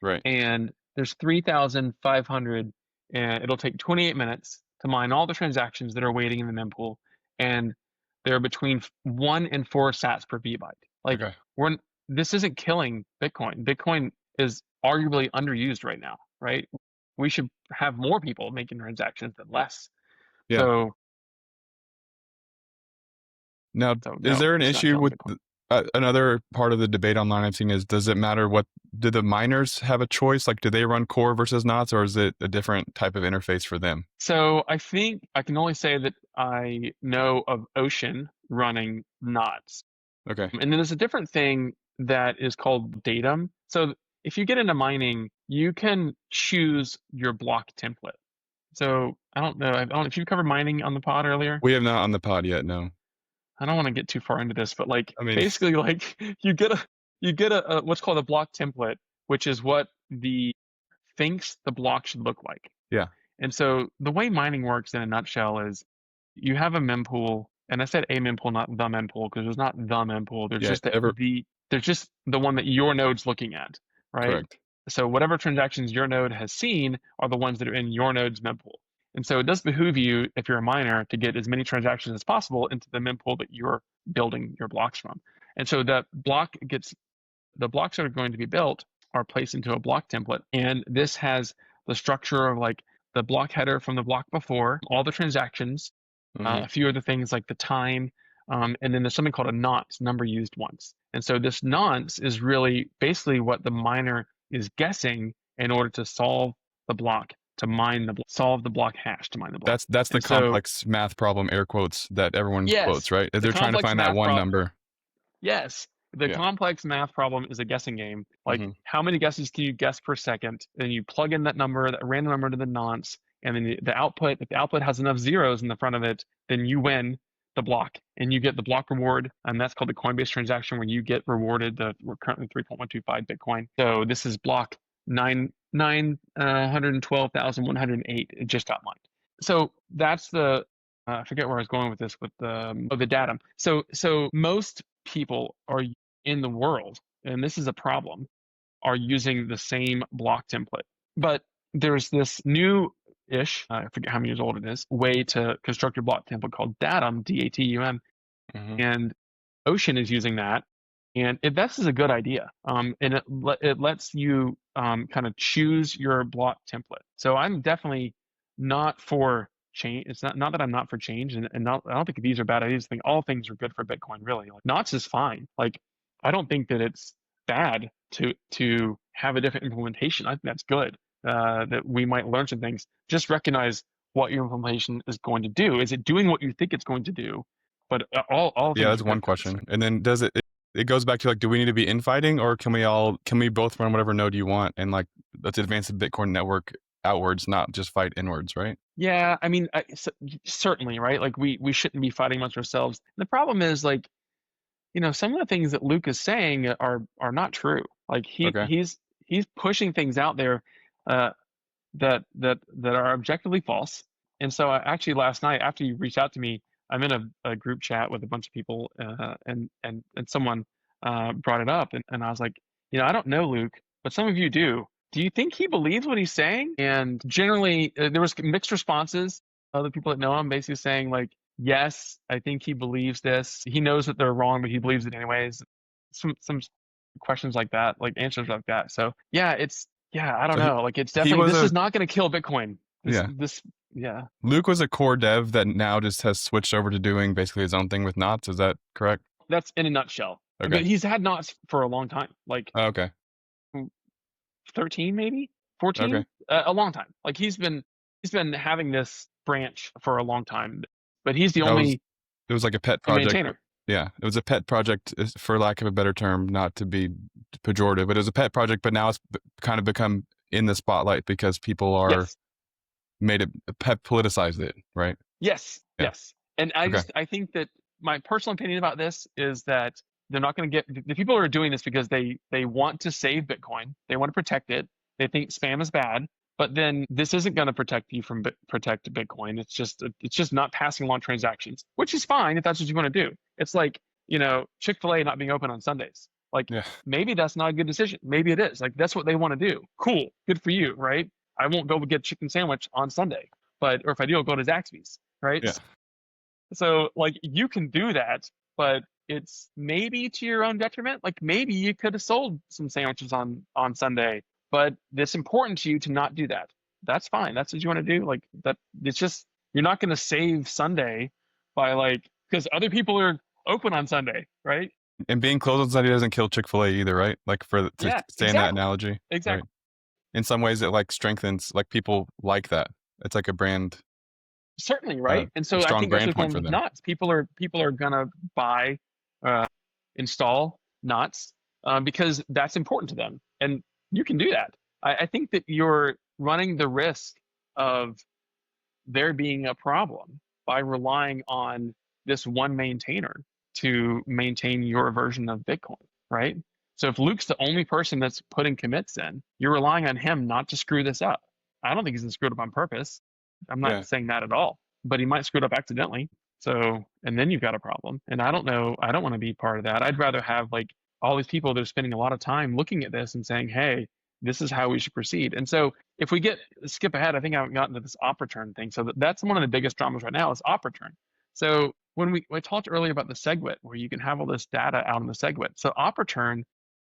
Right. And there's 3,500, and it'll take 28 minutes to mine all the transactions that are waiting in the mempool, and they're between 1 and 4 sats per vbyte. Like this isn't killing Bitcoin. Bitcoin is arguably underused right now, right? We should have more people making transactions than less. Yeah. So now, is there an issue with another part of the debate online I've seen is, does it matter do the miners have a choice? Like, do they run core versus knots, or is it a different type of interface for them? So I think I can only say that I know of Ocean running knots. Okay. And then there's a different thing that is called datum. So if you get into mining, you can choose your block template. So I don't know if you covered mining on the pod earlier. We have not on the pod yet, no. I don't want to get too far into this, but like, basically, like you get a what's called a block template, which is what thinks the block should look like. Yeah. And so the way mining works in a nutshell is, you have a mempool, and I said a mempool, not the mempool, because there's not the mempool. There's there's just the one that your node's looking at, right? Correct. So whatever transactions your node has seen are the ones that are in your node's mempool. And so it does behoove you, if you're a miner, to get as many transactions as possible into the mempool that you're building your blocks from. And so the blocks that are going to be built are placed into a block template. And this has the structure of like the block header from the block before, all the transactions, a few other things like the time, and then there's something called a nonce, number used once. And so this nonce is really basically what the miner is guessing in order to solve the block to mine solve the block hash to mine the block. That's the And so, complex math problem, air quotes, that everyone quotes, yes, right? the They're trying to complex find that math one problem. number. Yes, the Yeah. complex math problem is a guessing game. Like, Mm-hmm. how many guesses can you guess per second? Then you plug in that number, that random number to the nonce, and then the output, if the output has enough zeros in the front of it, then you win the block and you get the block reward. And that's called the Coinbase transaction where you get rewarded. We're currently 3.125 Bitcoin. So this is block 912,108. It just got mined. So that's the I forget where I was going with this, with the datum. So most people are in the world, and this is a problem, are using the same block template. But there's this new-ish, I forget how many years old it is, way to construct your block template called datum, D-A-T-U-M, Mm-hmm. and Ocean is using that, and this is a good idea. And it lets you kind of choose your block template. So I'm definitely not for change. It's not that I'm not for change, and I don't think these are bad ideas. I think all things are good for Bitcoin, really. Like, Knots is fine. Like, I don't think that it's bad to have a different implementation. I think that's good. That we might learn some things. Just recognize what your implementation is going to do. Is it doing what you think it's going to do? But all Yeah, things that's are one good for this question. thing. And then it goes back to like, do we need to be infighting, or can we both run whatever node you want, and like, let's advance the Bitcoin network outwards, not just fight inwards, right? Yeah, I mean, certainly, right? Like, we shouldn't be fighting amongst ourselves. The problem is, like, some of the things that Luke is saying are not true. Like, Okay. he's pushing things out there uh, that are objectively false. And so, actually, last night after you reached out to me, I'm in a group chat with a bunch of people, and someone brought it up, and I was like, I don't know Luke, but some of you do. Do you think he believes what he's saying? And generally, there was mixed responses. Other people that know him basically saying, like, yes, I think he believes this. He knows that they're wrong, but he believes it anyways. Some questions like that, like answers like that. So yeah, I don't So know. Like, it's he definitely, was this a is not going to kill Bitcoin. yeah. Yeah, Luke was a core dev that now just has switched over to doing basically his own thing with Knots. Is that correct? that's in a nutshell. Okay. But he's had knots for a long time, like Oh, okay. 13, maybe Okay. 14, a long time. Like, he's been having this branch for a long time, but he's the That was only it was like a pet project. maintainer. Yeah, it was a pet project, for lack of a better term, not to be pejorative, but it was a pet project. But now it's kind of become in the spotlight because people are Yes, made it pet politicized it, right? yes, Yeah. yes. And Okay. I think that my personal opinion about this is that they're not going to get the people who are doing this because they want to save Bitcoin. They want to protect it. They think spam is bad, but then this isn't going to protect you from protect Bitcoin. It's just not passing along transactions, which is fine if that's what you want to do. It's like, Chick-fil-A not being open on Sundays. Like, Yeah. maybe that's not a good decision. Maybe it is. Like, that's what they want to do. Cool, good for you, right? I won't go get a chicken sandwich on Sunday, or if I do, I'll go to Zaxby's, right? Yeah. So, like, you can do that, but it's maybe to your own detriment. Like, maybe you could have sold some sandwiches on Sunday, but it's important to you to not do that. That's fine. That's what you want to do. Like, that, it's just, you're not going to save Sunday by, like, because other people are open on Sunday, right? And being closed on Sunday doesn't kill Chick-fil-A either, right? Like, to Yeah, stay in that exactly. analogy, right? Exactly. In some ways, it like strengthens, like, people like that. It's like a brand, Certainly, a right? And so I strong think that's brand what's point going for with them. knots. People are gonna buy, uh, install knots, because that's important to them, and you can do that. I think that you're running the risk of there being a problem by relying on this one maintainer to maintain your version of Bitcoin, right? So if Luke's the only person that's putting commits in, you're relying on him not to screw this up. I don't think he's gonna screw it up on purpose. I'm not Yeah. saying that at all, but he might screw it up accidentally. So, and then you've got a problem. And I don't know, I don't want to be part of that. I'd rather have, like, all these people that are spending a lot of time looking at this and saying, hey, this is how we should proceed. And so if we skip ahead, I think I haven't gotten to this op return thing. So that's one of the biggest dramas right now is op return. So when we talked earlier about the SegWit, where you can have all this data out in the SegWit. So op return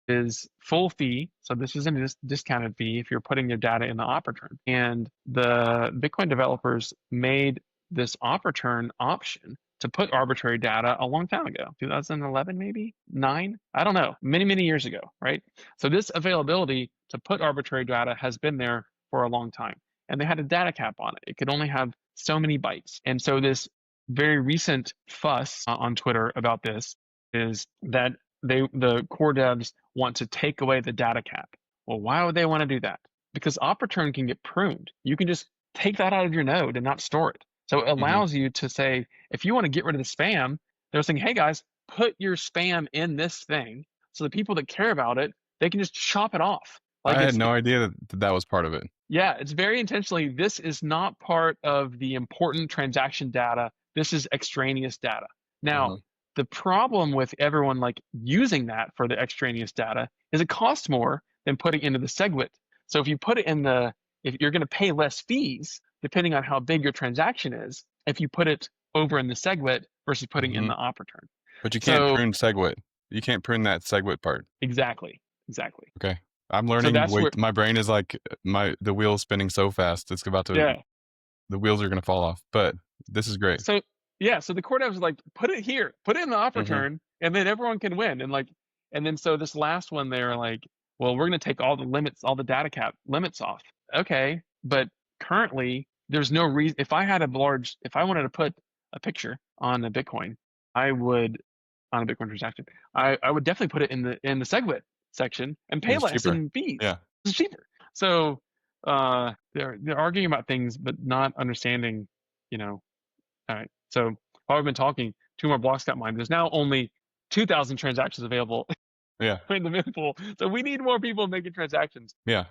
is full fee. So this isn't a discounted fee if you're putting your data in the op return. And the Bitcoin developers made this op return option to put arbitrary data a long time ago, 2011, maybe 9, I don't know, many years ago, right? So this availability to put arbitrary data has been there for a long time. And they had a data cap on it. It could only have so many bytes. And so this very recent fuss on Twitter about this is that the core devs want to take away the data cap. Well, why would they want to do that? Because op return can get pruned. You can just take that out of your node and not store it. So it allows you to say, if you want to get rid of the spam, they're saying, hey guys, put your spam in this thing. So the people that care about it, they can just chop it off. Like I had no idea that was part of it. Yeah, it's very intentionally. This is not part of the important transaction data. This is extraneous data. Now, the problem with everyone like using that for the extraneous data is it costs more than putting into the SegWit. So if you put it in if you're going to pay less fees, depending on how big your transaction is, if you put it over in the SegWit versus putting in the op return. But you can't prune SegWit. You can't prune that SegWit part. Exactly. Okay. I'm learning. So my brain is like the wheel's spinning so fast. It's about to, the wheels are going to fall off, but this is great. So so the core devs are like, put it here, put it in the op return, and then everyone can win. And then so this last one, they're like, well, we're going to take all the limits, all the data cap limits off. Okay. But currently there's no reason, if I wanted to put a picture on a Bitcoin, on a Bitcoin transaction, I would definitely put it in the SegWit section and pay less in fees. Yeah. It's cheaper. So they're arguing about things, but not understanding, all right. So while we've been talking, 2 more blocks got mined. There's now only 2,000 transactions available in the mempool pool. So we need more people making transactions. Yeah.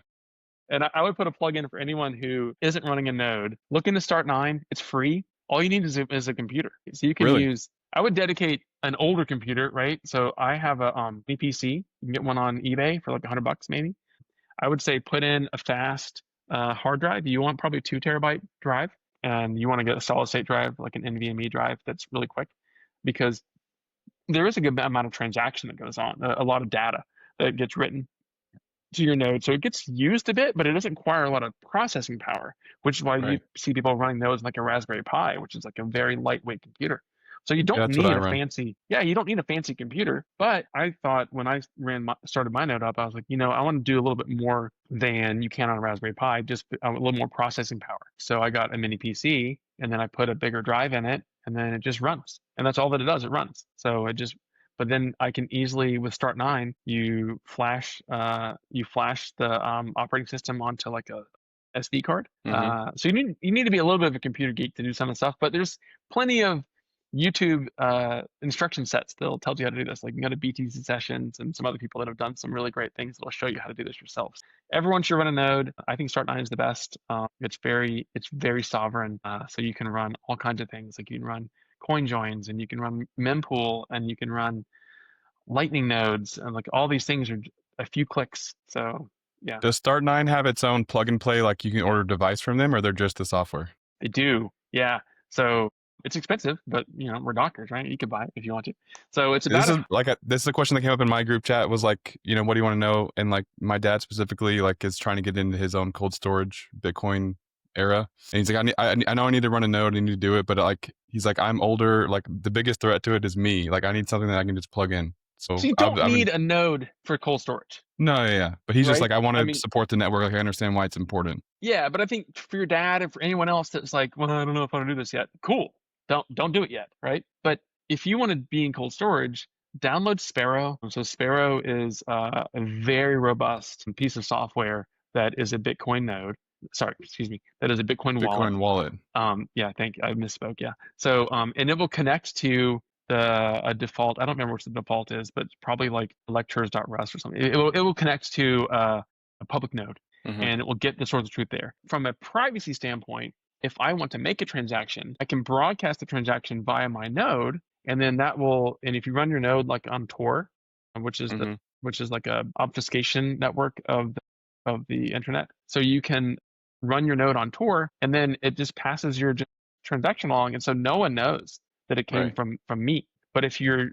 And I would put a plug in for anyone who isn't running a node. Look into Start9. It's free. All you need is a computer. So you can use, I would dedicate an older computer, right? So I have a PC. You can get one on eBay for like $100 maybe. I would say put in a fast hard drive. You want probably a 2 terabyte drive, and you want to get a solid state drive, like an NVMe drive that's really quick, because there is a good amount of transaction that goes on, a lot of data that gets written to your node. So it gets used a bit, but it doesn't require a lot of processing power, which is why you see people running nodes like a Raspberry Pi, which is like a very lightweight computer. So you don't need a fancy, you don't need a fancy computer. But I thought when I started my node up, I was like, I want to do a little bit more than you can on a Raspberry Pi, just a little more processing power. So I got a mini PC, and then I put a bigger drive in it, and then it just runs. And that's all that it does. It runs. So but then I can easily, with Start9, you flash the operating system onto like a SD card. So you need to be a little bit of a computer geek to do some of the stuff, but there's plenty of YouTube instruction sets that'll tell you how to do this. Like you can go to BTC sessions and some other people that have done some really great things that'll show you how to do this yourselves. Everyone should run a node. I think Start9 is the best. It's very sovereign. So you can run all kinds of things. Like you can run coin joins, and you can run mempool, and you can run lightning nodes, and like all these things are a few clicks. So yeah. Does Start9 have its own plug and play, like you can order a device from them, or they're just the software? They do. Yeah. So it's expensive, but we're doctors, right? You could buy it if you want to. So it's about this is a question that came up in my group chat, was like, what do you want to know? And like my dad specifically like is trying to get into his own cold storage Bitcoin era. And he's like, I know I need to run a node, I need to do it, but like he's like, I'm older, like the biggest threat to it is me. Like I need something that I can just plug in. So you don't need a node for cold storage. No, yeah. But he's just like, I want to support the network. Like I understand why it's important. Yeah, but I think for your dad and for anyone else that's like, well, I don't know if I want to do this yet. Cool. Don't do it yet, right? But if you want to be in cold storage, download Sparrow. So Sparrow is a very robust piece of software that is a Bitcoin node. Sorry, excuse me. That is a Bitcoin wallet. Yeah, I misspoke. Yeah. So and it will connect to a default. I don't remember which the default is, but it's probably like lectures.rust or something. It will connect to a public node, and it will get the source of truth there. From a privacy standpoint, if I want to make a transaction, I can broadcast the transaction via my node, and then and if you run your node like on Tor, which is like a obfuscation network of the internet, so you can run your node on Tor, and then it just passes your transaction along, and so no one knows that it came from me. But if you're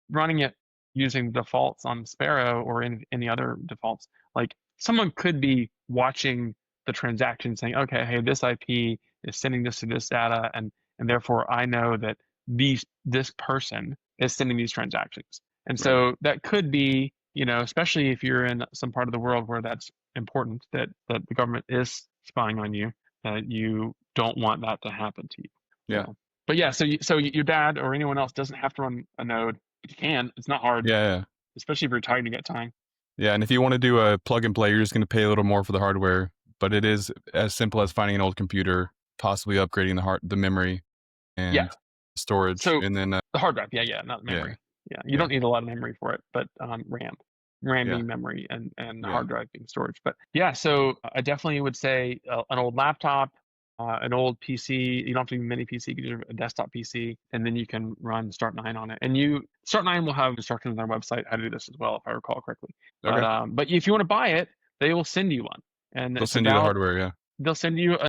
running it using defaults on Sparrow or any other defaults, like someone could be watching the transaction saying, okay, hey, this IP is sending this to this data, and therefore I know that this person is sending these transactions. And so that could be, especially if you're in some part of the world where that's important, that the government is spying on you, that you don't want that to happen to you. Yeah. So, but yeah, so your dad or anyone else doesn't have to run a node. You can. It's not hard, Yeah. especially if you're tired, you got time. Yeah. And if you want to do a plug and play, you're just going to pay a little more for the hardware, but it is as simple as finding an old computer, possibly upgrading the memory Yeah. and storage, So and then the hard drive, yeah, not memory. Yeah, you yeah, don't need a lot of memory for it, but RAM yeah, being memory and yeah, hard drive being storage. But yeah, so I definitely would say an old laptop, an old PC. You don't have to be a mini PC, you can do a desktop PC, and then you can run Start9 on it. And Start9 will have instructions on their website how to do this as well, if I recall correctly. okay. But if you want to buy it, they will send you one, and They'll it's send you the about hardware. Yeah. they'll send you a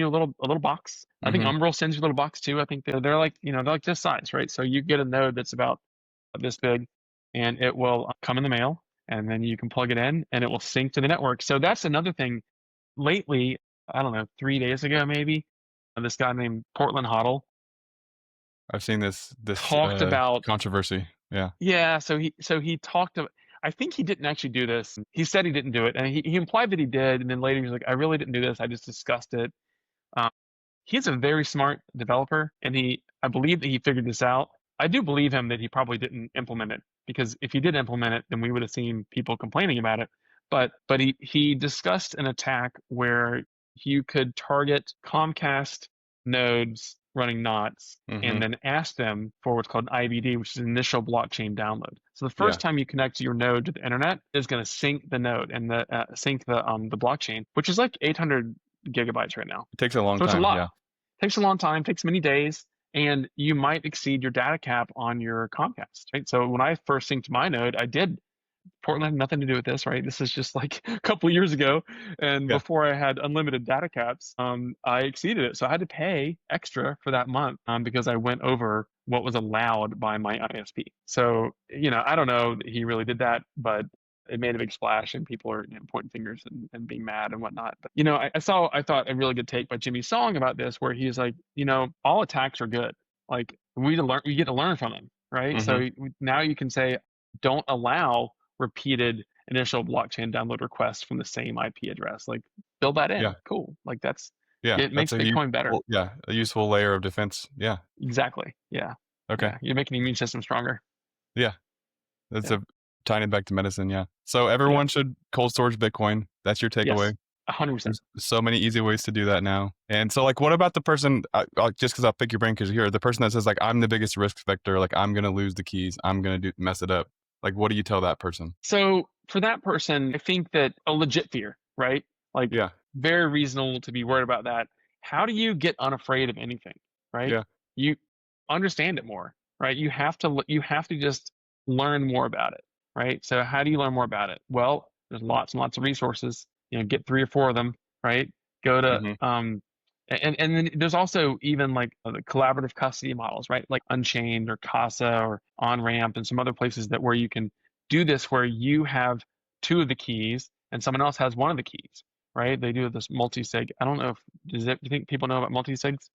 little box. I think Mm-hmm. Umbrel sends you a little box too. I think they're like they're like this size, right? So you get a node that's about this big, and it will come in the mail, and then you can plug it in, and it will sync to the network. So that's another thing. Lately, I don't know, 3 days ago maybe, this guy named Portland Hoddle I've seen this talked about controversy. Yeah. yeah. So he talked about. I think he didn't actually do this. He said he didn't do it, and he implied that he did, and then later he was like, I really didn't do this. I just discussed it. Um, he's a very smart developer, and I believe that he figured this out. I do believe him that he probably didn't implement it, because if he did implement it, then we would have seen people complaining about it. But he discussed an attack where you could target Comcast nodes running knots Mm-hmm. and then ask them for what's called IBD, which is initial blockchain download. So the Yeah. first time you connect your node to the internet is going to sync the node and sync the blockchain, which is like 800 gigabytes right now. It takes a long So it's a time. lot. Yeah. Takes a long time, takes many days, and you might exceed your data cap on your Comcast, right? So when I first synced my node, I did. Portland had nothing to do with this, right? This is just like a couple of years ago, and Yeah. before I had unlimited data caps, I exceeded it, so I had to pay extra for that month because I went over what was allowed by my ISP. So I don't know that he really did that, but it made a big splash, and people are pointing fingers and being mad and whatnot. But I thought a really good take by Jimmy Song about this, where he's like, all attacks are good. Like we get to learn from them, right? Mm-hmm. So now you can say, don't allow repeated initial blockchain download requests from the same IP address. Like build that in. Yeah. Cool. Like Yeah. it That's makes Bitcoin better. a useful layer of defense. Yeah. Exactly. Yeah. Okay. Yeah. You're making the immune system stronger. Yeah. That's Yeah. tying it back to medicine. Yeah. So Yeah. everyone should cold storage Bitcoin. That's your takeaway. Yes. 100%. There's so many easy ways to do that now. And so, like, what about the person? Just because I'll pick your brain because you're here, the person that says like, I'm the biggest risk vector. Like, I'm gonna lose the keys. I'm gonna mess it up. Like, what do you tell that person? So for that person, I think that a legit fear, right? Like Yeah. very reasonable to be worried about that. How do you get unafraid of anything, right? Yeah. You understand it more, right? You have to just learn more about it, right? So how do you learn more about it? Well, there's lots and lots of resources. Get 3 or 4 of them, right? Go to Mm-hmm. and then there's also even like the collaborative custody models, right? Like Unchained or Casa or OnRamp and some other places where you can do this, where you have 2 of the keys and someone else has 1 of the keys, right? They do this multi-sig. I don't know do you think people know about multi-sigs?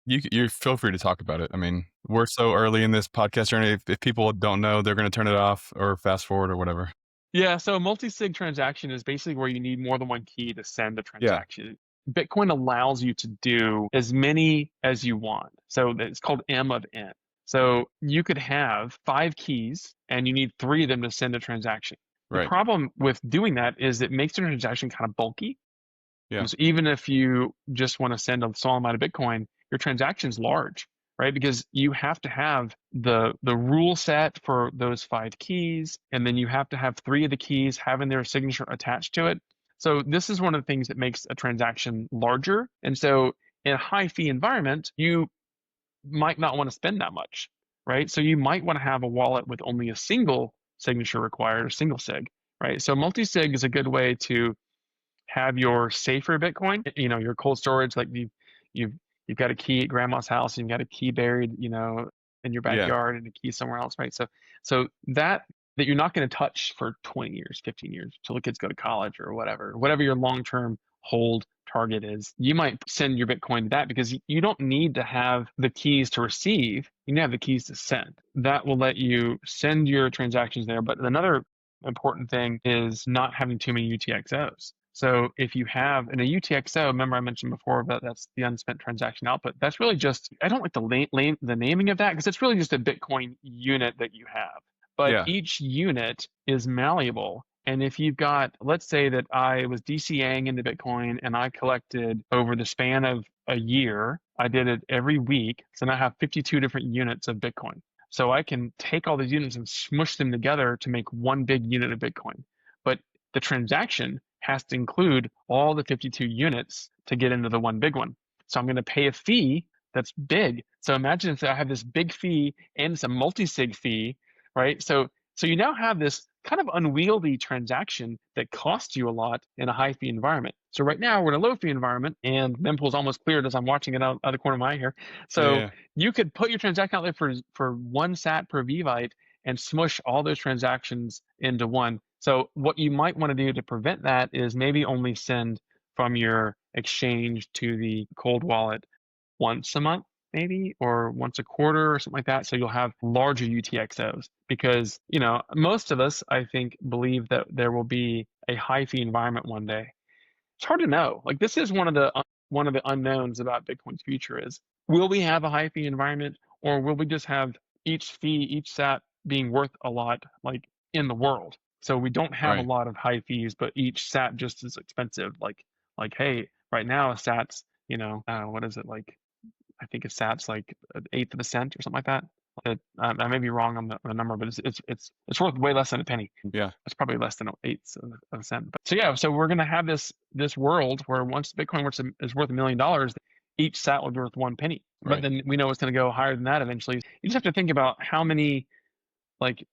You feel free to talk about it. I mean, we're so early in this podcast journey. If people don't know, they're going to turn it off or fast forward or whatever. Yeah, so a multi-sig transaction is basically where you need more than 1 key to send a Yeah. transaction. Bitcoin allows you to do as many as you want. So it's called M of N. So you could have 5 keys and you need 3 of them to send a transaction. The Right. problem with doing that is it makes the transaction kind of bulky. Yeah. So even if you just want to send a small amount of Bitcoin, your transaction's large, right? Because you have to have the rule set for those 5 keys, and then you have to have 3 of the keys having their signature attached to it. So this is one of the things that makes a transaction larger. And so in a high fee environment, you might not want to spend that much, right? So you might want to have a wallet with only a single signature required, a single sig, right? So multi-sig is a good way to have your safer Bitcoin, your cold storage, like you've got a key at grandma's house and you've got a key buried, in your Yeah. backyard and a key somewhere else, right? So that you're not going to touch for 20 years, 15 years till the kids go to college or whatever your long-term hold target is. You might send your Bitcoin to that because you don't need to have the keys to receive. You need to have the keys to send. That will let you send your transactions there. But another important thing is not having too many UTXOs. So if you have in a UTXO, remember I mentioned before that that's the unspent transaction output. That's really just, I don't like the naming of that because it's really just a Bitcoin unit that you have. But Yeah. each unit is malleable. And if you've got, let's say that I was DCAing into Bitcoin and I collected over the span of a year, I did it every week. So now I have 52 different units of Bitcoin. So I can take all these units and smush them together to make one big unit of Bitcoin. But the transaction has to include all the 52 units to get into the one big one. So I'm going to pay a fee that's big. So imagine if I have this big fee and it's a multi-sig fee, right? So you now have this kind of unwieldy transaction that costs you a lot in a high fee environment. So right now we're in a low fee environment and mempool is almost cleared as I'm watching it out of the corner of my eye here. Yeah. So Yeah. you could put your transaction out there for one sat per VVite and smush all those transactions into one. So what you might want to do to prevent that is maybe only send from your exchange to the cold wallet once a month, maybe, or once a quarter or something like that. So you'll have larger UTXOs because, most of us, I think, believe that there will be a high fee environment one day. It's hard to know. Like this is one of the unknowns about Bitcoin's future is will we have a high fee environment or will we just have each sat being worth a lot like in the world? So we don't have a Right. lot of high fees, but each sat just as expensive. Like hey, right now a sat's, what is it like? I think a sat's like an eighth of a cent or something like that. I may be wrong on the number, but it's worth way less than a penny. Yeah. It's probably less than an eighth of a cent. But, so yeah, so we're gonna have this world where once Bitcoin is worth $1 million, each sat will be worth 1 penny. But Right. then we know it's gonna go higher than that eventually. You just have to think about how many like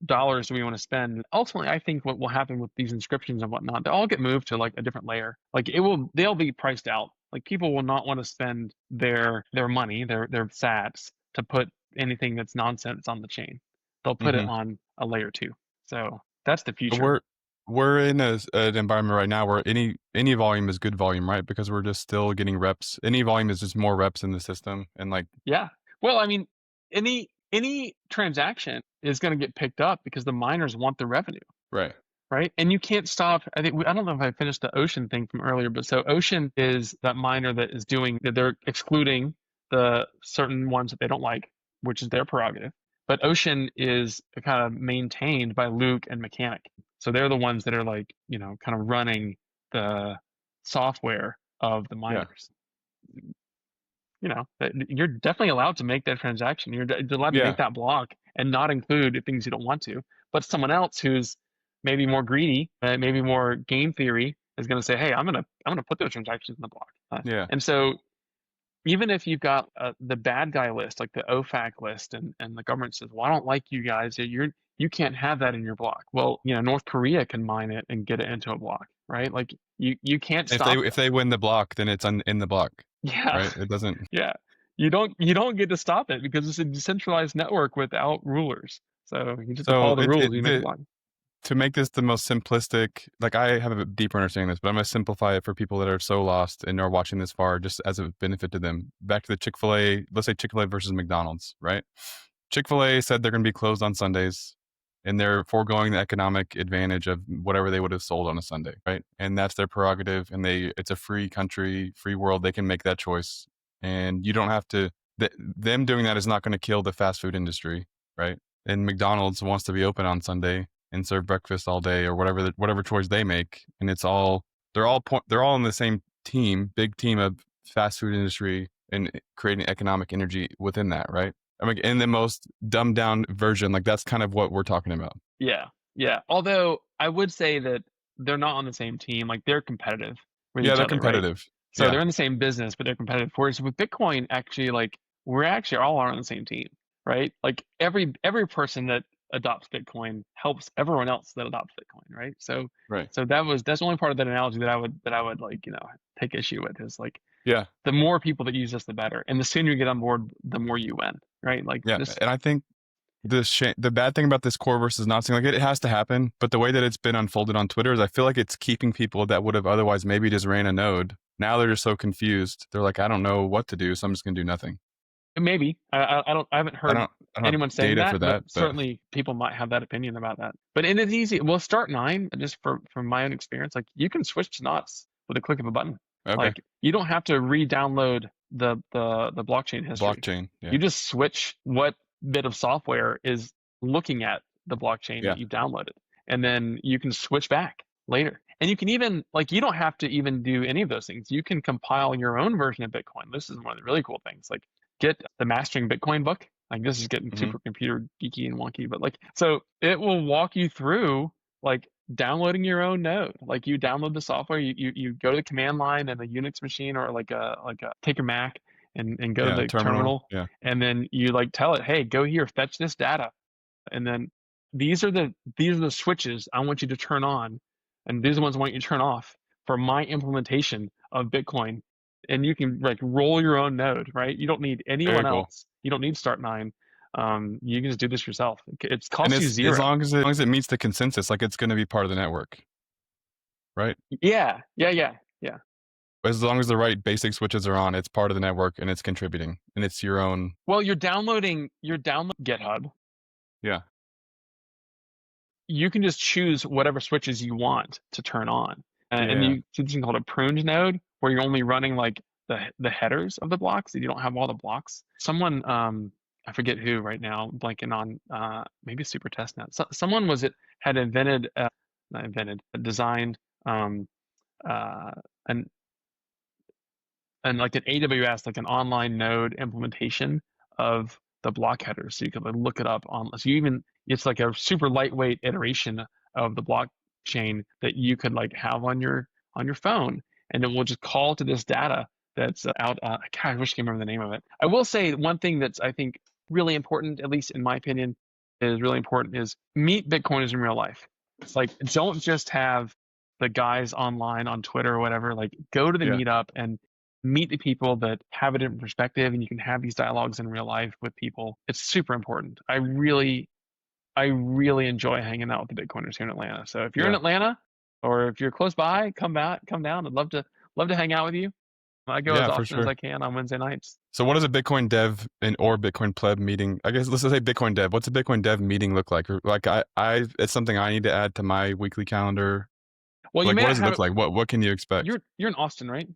dollars do we want to spend. Ultimately, I think what will happen with these inscriptions and whatnot, they all get moved to like a different layer. Like they'll be priced out. Like people will not want to spend their money, their sats to put anything that's nonsense on the chain. They'll put it Mm-hmm. on a layer 2. So that's the But future. we're in an environment right now where any volume is good volume, right? Because we're just still getting reps. Any volume is just more reps in the system, and like Yeah. Well, I mean, any transaction is going to get picked up because the miners want the revenue. right. Right? And you can't stop. I don't know if I finished the Ocean thing from earlier, but so Ocean is that miner that is doing that. They're excluding the certain ones that they don't like, which is their prerogative. But Ocean is kind of maintained by Luke and Mechanic. So they're the ones that are like, kind of running the software of the Yeah. miners. You're definitely allowed to make that transaction. You're allowed to Yeah. make that block and not include things you don't want to. But someone else who's maybe more greedy, maybe more game theory, is going to say, "Hey, I'm gonna put those transactions in the block." Yeah. And so even if you've got the bad guy list, like the OFAC list, and the government says, "Well, I don't like you guys. You can't have that in your block." Well, North Korea can mine it and get it into a block, right? Like you can't If stop they if them. they win the block, then it's in the block, Yeah. right? It doesn't. Yeah. You don't get to stop it because it's a decentralized network without rulers. So you just have to So follow the rules. You make a block. to make this the most simplistic, like I have a deeper understanding of this, but I'm gonna simplify it for people that are so lost and are watching this far, just as a benefit to them. Back to the Chick-fil-A, let's say Chick-fil-A versus McDonald's, right? Chick-fil-A said they're gonna be closed on Sundays, and they're foregoing the economic advantage of whatever they would have sold on a Sunday, right? And that's their prerogative, and it's a free country, free world. They can make that choice, and you don't have to. Them doing that is not going to kill the fast food industry, right? And McDonald's wants to be open on Sunday and serve breakfast all day or whatever choice they make, and they're all in the same team, big team of fast food industry and creating economic energy within that, right? I mean, in the most dumbed down version, like that's kind of what we're talking about. Yeah. Yeah. Although I would say that they're not on the same team. Like they're competitive with Yeah, each they're other, right? competitive. So Yeah, they're in the same business, but they're competitive. Whereas with Bitcoin, actually, like we're actually all on the same team, right? Like every person that adopts Bitcoin helps everyone else that adopts Bitcoin, right? So right. so that's the only part of that analogy that I would like, take issue with is like Yeah, the more people that use this, the better. And the sooner you get on board, the more you win, right? Like yeah. this, And I think the bad thing about this core versus not thing, like it has to happen, but the way that it's been unfolded on Twitter is I feel like it's keeping people that would have otherwise maybe just ran a node. Now they're just so confused. They're like, I don't know what to do, so I'm just gonna do nothing. maybe I haven't I heard don't. I don't have anyone saying data that, for but that, but certainly people might have that opinion about that. But and it's easy. Well, start nine, just from my own experience, like you can switch to knots with a click of a button. okay. Like you don't have to re-download the blockchain history. Blockchain. You Yeah. just switch what bit of software is looking at the blockchain Yeah. that you downloaded, and then you can switch back later. And you can even like you don't have to even do any of those things. You can compile your own version of Bitcoin. This is one of the really cool things. Like get the Mastering Bitcoin book. Like this is getting Hmm. super computer geeky and wonky, but like so it will walk you through like downloading your own node. Like you download the software, you go to the command line and the Unix machine or like a take your Mac and go to Yeah. the Terminal. terminal Yeah. and then you like tell it, hey, go here, fetch this data. And then these are the switches I want you to turn on, and these are the ones I want you to turn off for my implementation of Bitcoin. And you can like roll your own node, right? You don't need Very anyone cool. else. You don't need Start9. You can just do this yourself. It's And costs you it's as zero. long as it meets the consensus, like it's going to be part of the network, right? Yeah. As long as the right basic switches are on, it's part of the network and it's contributing, and it's your own. Well, you're downloading GitHub. Yeah. You can just choose whatever switches you want to turn on. And Yeah. you do this thing called a pruned node where you're only running like the headers of the blocks and you don't have all the blocks. Someone I forget who right now, blanking on maybe super testnet. Someone was it had invented not invented, designed um an and like an AWS, like an online node implementation of the block headers. So you can like look it up on, so you even, it's like a super lightweight iteration of the blockchain that you could like have on your phone. And it will just call to this data that's out. God, I wish I can remember the name of it. I will say one thing that's I think really important, at least in my opinion, is really important is meet Bitcoiners in real life. It's like don't just have the guys online on Twitter or whatever. Like go to the Yeah. meetup and meet the people that have a different perspective and you can have these dialogues in real life with people. It's super important. I really enjoy hanging out with the Bitcoiners here in Atlanta. So if you're in Yeah. Atlanta or if you're close by, come down. I'd love to hang out with you. I go as Yeah, for often as sure. I can on Wednesday nights. So what does a Bitcoin dev and or Bitcoin pleb meeting? I guess let's just say Bitcoin dev. What's a Bitcoin dev meeting look like? Or like it's something I need to add to my weekly calendar. Well, you Like may what not does it have look it. like? What can you expect? You're in Austin, right?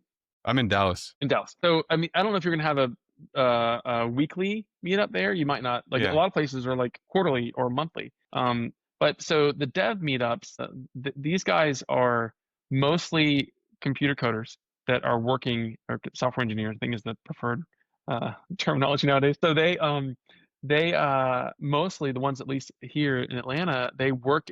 I'm in Dallas. In Dallas. So I mean, I don't know if you're gonna have a weekly meetup there. You might not. Like a Yeah. lot of places are like quarterly or monthly. But so the dev meetups, these guys are mostly computer coders that are working, or software engineers, I think is the preferred terminology nowadays. So they mostly the ones at least here in Atlanta, they work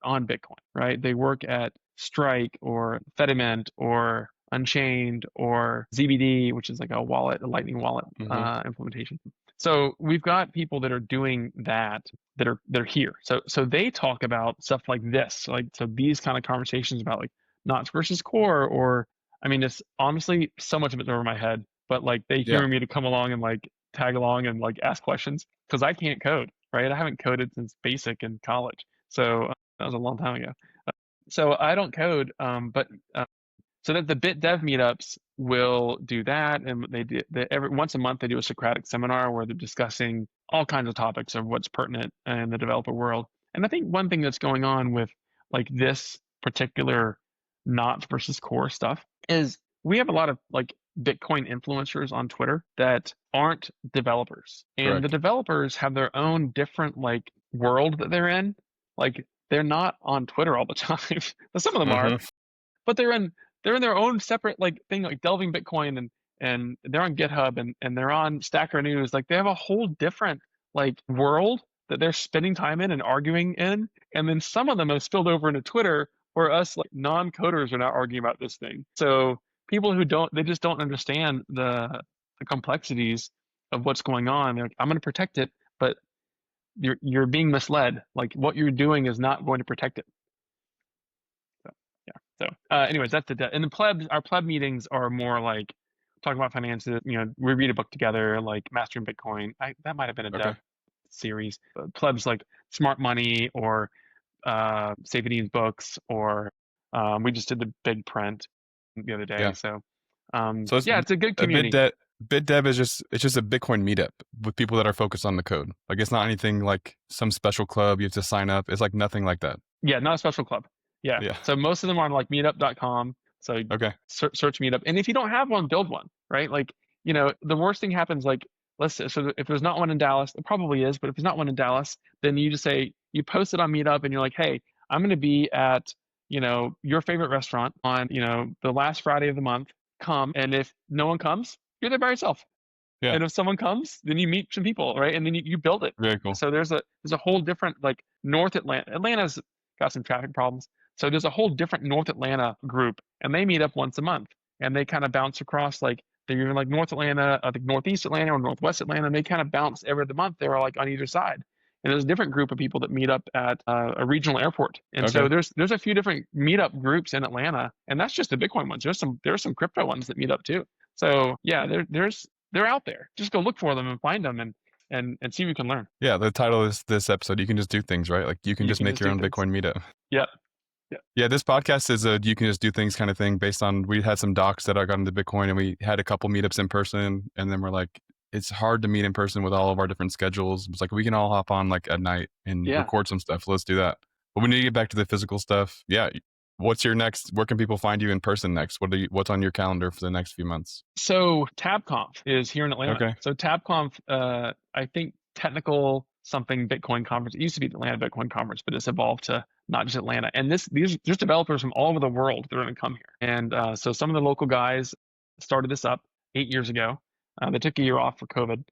on Bitcoin, right? They work at Strike or Fediment or Unchained or ZBD, which is like a wallet, a Lightning wallet Hmm. implementation. So we've got people that are doing that are here. So they talk about stuff like this, like so these kind of conversations about like knots versus core, or I mean, it's honestly so much of it's over my head, but like they Yeah. humor me to come along and like tag along and like ask questions because I can't code, right? I haven't coded since basic in college, so that was a long time ago. So I don't code, but so that the Bit Dev meetups will do that, and every once a month they do a Socratic seminar where they're discussing all kinds of topics of what's pertinent in the developer world. And I think one thing that's going on with like this particular knots versus core stuff is we have a lot of like Bitcoin influencers on Twitter that aren't developers, and the Correct. developers have their own different like world that they're in. Like they're not on Twitter all the time. Some of them are, Hmm. but they're in their own separate like thing, like delving Bitcoin, and they're on GitHub and they're on Stacker News. Like they have a whole different like world that they're spending time in and arguing in. And then some of them have spilled over into Twitter where us like non-coders are now arguing about this thing. So people who don't, they just don't understand the complexities of what's going on. They're like, I'm going to protect it, but you're being misled. Like what you're doing is not going to protect it. So, yeah. So, anyways, that's and the plebs. Our pleb meetings are more like talking about finances. We read a book together, like Mastering Bitcoin. That might have been a Okay. dev series. Plebs like Smart Money or Safety's books, or we just did the big print the other day. Yeah. So, So it's yeah, it's a good a bit community. BitDev is just a Bitcoin meetup with people that are focused on the code. Like it's not anything like some special club you have to sign up. It's like nothing like that. Yeah, not a special club. Yeah. Yeah. So most of them are on like meetup.com. So Okay. search meetup. And if you don't have one, build one, right? Like, the worst thing happens, like, let's say, so if there's not one in Dallas, it probably is, but if there's not one in Dallas, then you just say, you post it on Meetup and you're like, hey, I'm going to be at, your favorite restaurant on, the last Friday of the month. Come. And if no one comes, you're there by yourself. Yeah. And if someone comes, then you meet some people, right? And then you build it. Very cool. So there's a whole different, like, North Atlanta. Atlanta's got some traffic problems. So there's a whole different North Atlanta group, and they meet up once a month, and they kind of bounce across, like, they're even like North Atlanta, I think Northeast Atlanta or Northwest Atlanta, and they kind of bounce every other month. They're like on either side. And there's a different group of people that meet up at a regional airport. And so Okay. there's a few different meetup groups in Atlanta, and that's just the Bitcoin ones. There's some crypto ones that meet up too. So yeah, they're out there. Just go look for them and find them and see what you can learn. Yeah. The title is this episode. You can just do things, right? Like you can You just can make just your do own things. Bitcoin meetup. Yeah. Yeah. Yeah. This podcast is a you can just do things kind of thing based on we had some docs that I got into Bitcoin and we had a couple meetups in person. And then we're like, it's hard to meet in person with all of our different schedules. It's like we can all hop on like at night and Yeah. record some stuff. Let's do that. But we need to get back to the physical stuff. Yeah. What's your next? Where can people find you in person next? What's on your calendar for the next few months? So TABConf is here in Atlanta. Okay. So TABConf, I think technical something Bitcoin conference. It used to be the Atlanta Bitcoin conference, but it's evolved to not just Atlanta. And there's developers from all over the world that are going to come here. And so some of the local guys started this up 8 years ago. They took a year off for COVID.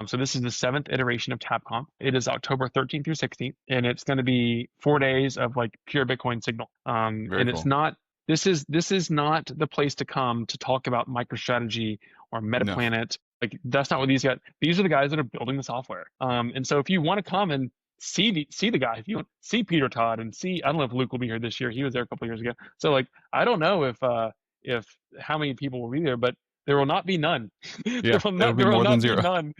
So this is the 7th iteration of TABConf. It is October 13th through 16th, and it's going to be 4 days of like pure Bitcoin signal. Very And cool. it's not. This is not the place to come to talk about MicroStrategy or MetaPlanet. Like that's not what these guys. These are the guys that are building the software. And so if you want to come and see the guy, if you want see Peter Todd and see, I don't know if Luke will be here this year. He was there a couple of years ago. So like I don't know if how many people will be there, but there will not be none. Yeah, there be will more than not be zero. none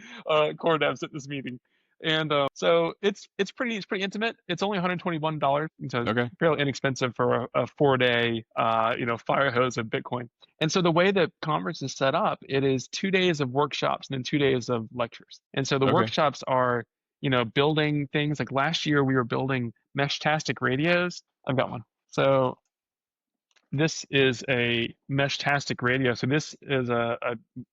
core devs at this meeting. And so it's pretty intimate. It's only $121, so Okay. fairly inexpensive for a 4-day fire hose of Bitcoin. And so the way the conference is set up, it is 2 days of workshops and then 2 days of lectures. And so the Okay. workshops are building things. Like last year we were building mesh-tastic radios. I've got one. So this is a mesh-tastic radio. So this is a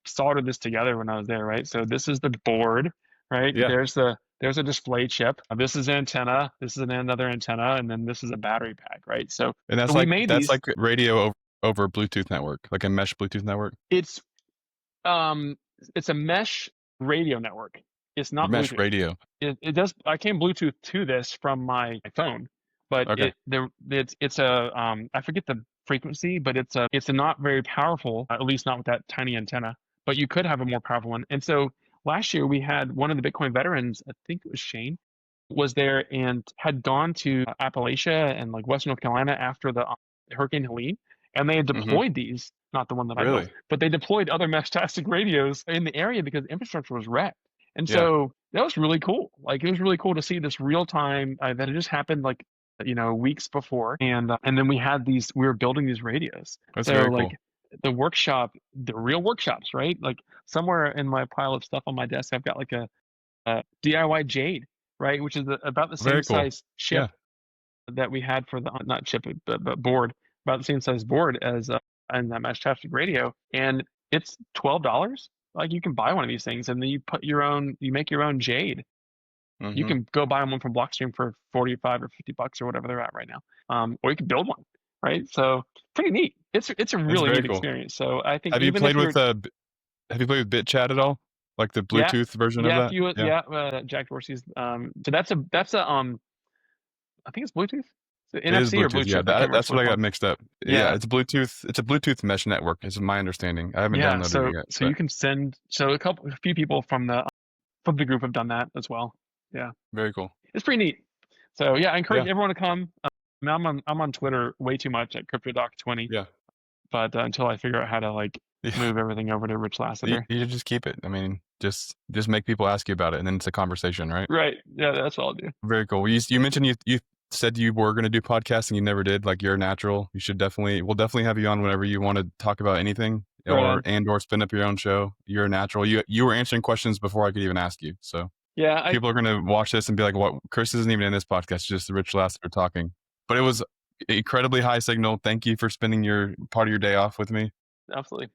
soldered this together when I was there, right? So this is the board, right? Yeah. There's a display chip. This is an antenna. This is another antenna, and then this is a battery pack, right? So And that's we like made that's these. like radio over Bluetooth network, like a mesh Bluetooth network. It's a mesh radio network. It's not Mesh Bluetooth. radio. It does. I can Bluetooth to this from my phone, but Okay. it's a I forget the frequency, but it's a not very powerful, at least not with that tiny antenna. But you could have a more powerful one. And so last year we had one of the Bitcoin veterans, I think it was Shane, was there and had gone to Appalachia and like Western North Carolina after the Hurricane Helene, and they had deployed these. Not the one that I built, Really? but they deployed other mesh-tastic radios in the area because infrastructure was wrecked. And Yeah. so that was really cool. Like it was really cool to see this real time that had just happened like weeks before, and then we were building these radios. That's So very like cool. the workshop, the real workshops, right? Like somewhere in my pile of stuff on my desk, I've got like a DIY Jade, right, which is about the same Very cool. size chip that we had for the not chip but board, about the same size board as and that mesh-tastic radio, and it's $12. Like you can buy one of these things, and then you make your own Jade. Mm-hmm. You can go buy one from Blockstream for 45 or 50 bucks or whatever they're at right now. Or you can build one, right? So pretty neat. It's a really very neat cool. experience. So I think Have you even played if have you played with BitChat at all? Like the Bluetooth version of that? Jack Dorsey's so that's a I think it's Bluetooth. Is it It is NFC or Bluetooth. Bluetooth? Yeah, I can't remember that's which what I one. got mixed up. Yeah. It's Bluetooth. It's a Bluetooth mesh network, is my understanding. I haven't Yeah, downloaded it yet. so you can send. So a few people from the group have done that as well. Yeah, Very cool. it's pretty neat. So yeah, I encourage Yeah. everyone to come. I'm on Twitter way too much at CryptoDoc20. Yeah. But until I figure out how to like move everything over to Rich Lassiter. You just keep it. I mean, just make people ask you about it, and then it's a conversation, right? Right. Yeah, that's what I'll do. Very cool. Well, you mentioned you said you were going to do podcasting, you never did. Like you're a natural. We'll definitely have you on whenever you want to talk about anything. Right on. or spin up your own show. You're a natural. You were answering questions before I could even ask you. So Yeah, people are going to watch this and be like, "What? Chris isn't even in this podcast. It's just Rich Lassiter talking." But it was incredibly high signal. Thank you for spending your part of your day off with me. absolutely.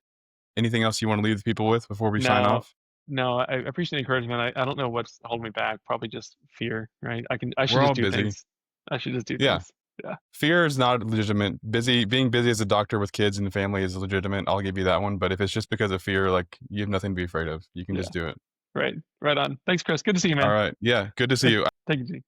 Anything else you want to leave the people with before we sign off? No, I appreciate the encouragement. I don't know what's holding me back. Probably just fear, right? I should We're all just do busy. things. I should just do Yeah. things. Yeah. Fear is not legitimate. Being busy as a doctor with kids and the family is legitimate. I'll give you that one. But if it's just because of fear, like, you have nothing to be afraid of. You can just do it. Right on. Thanks, Chris. Good to see you, man. All right. Yeah. Good to see you. Thank you.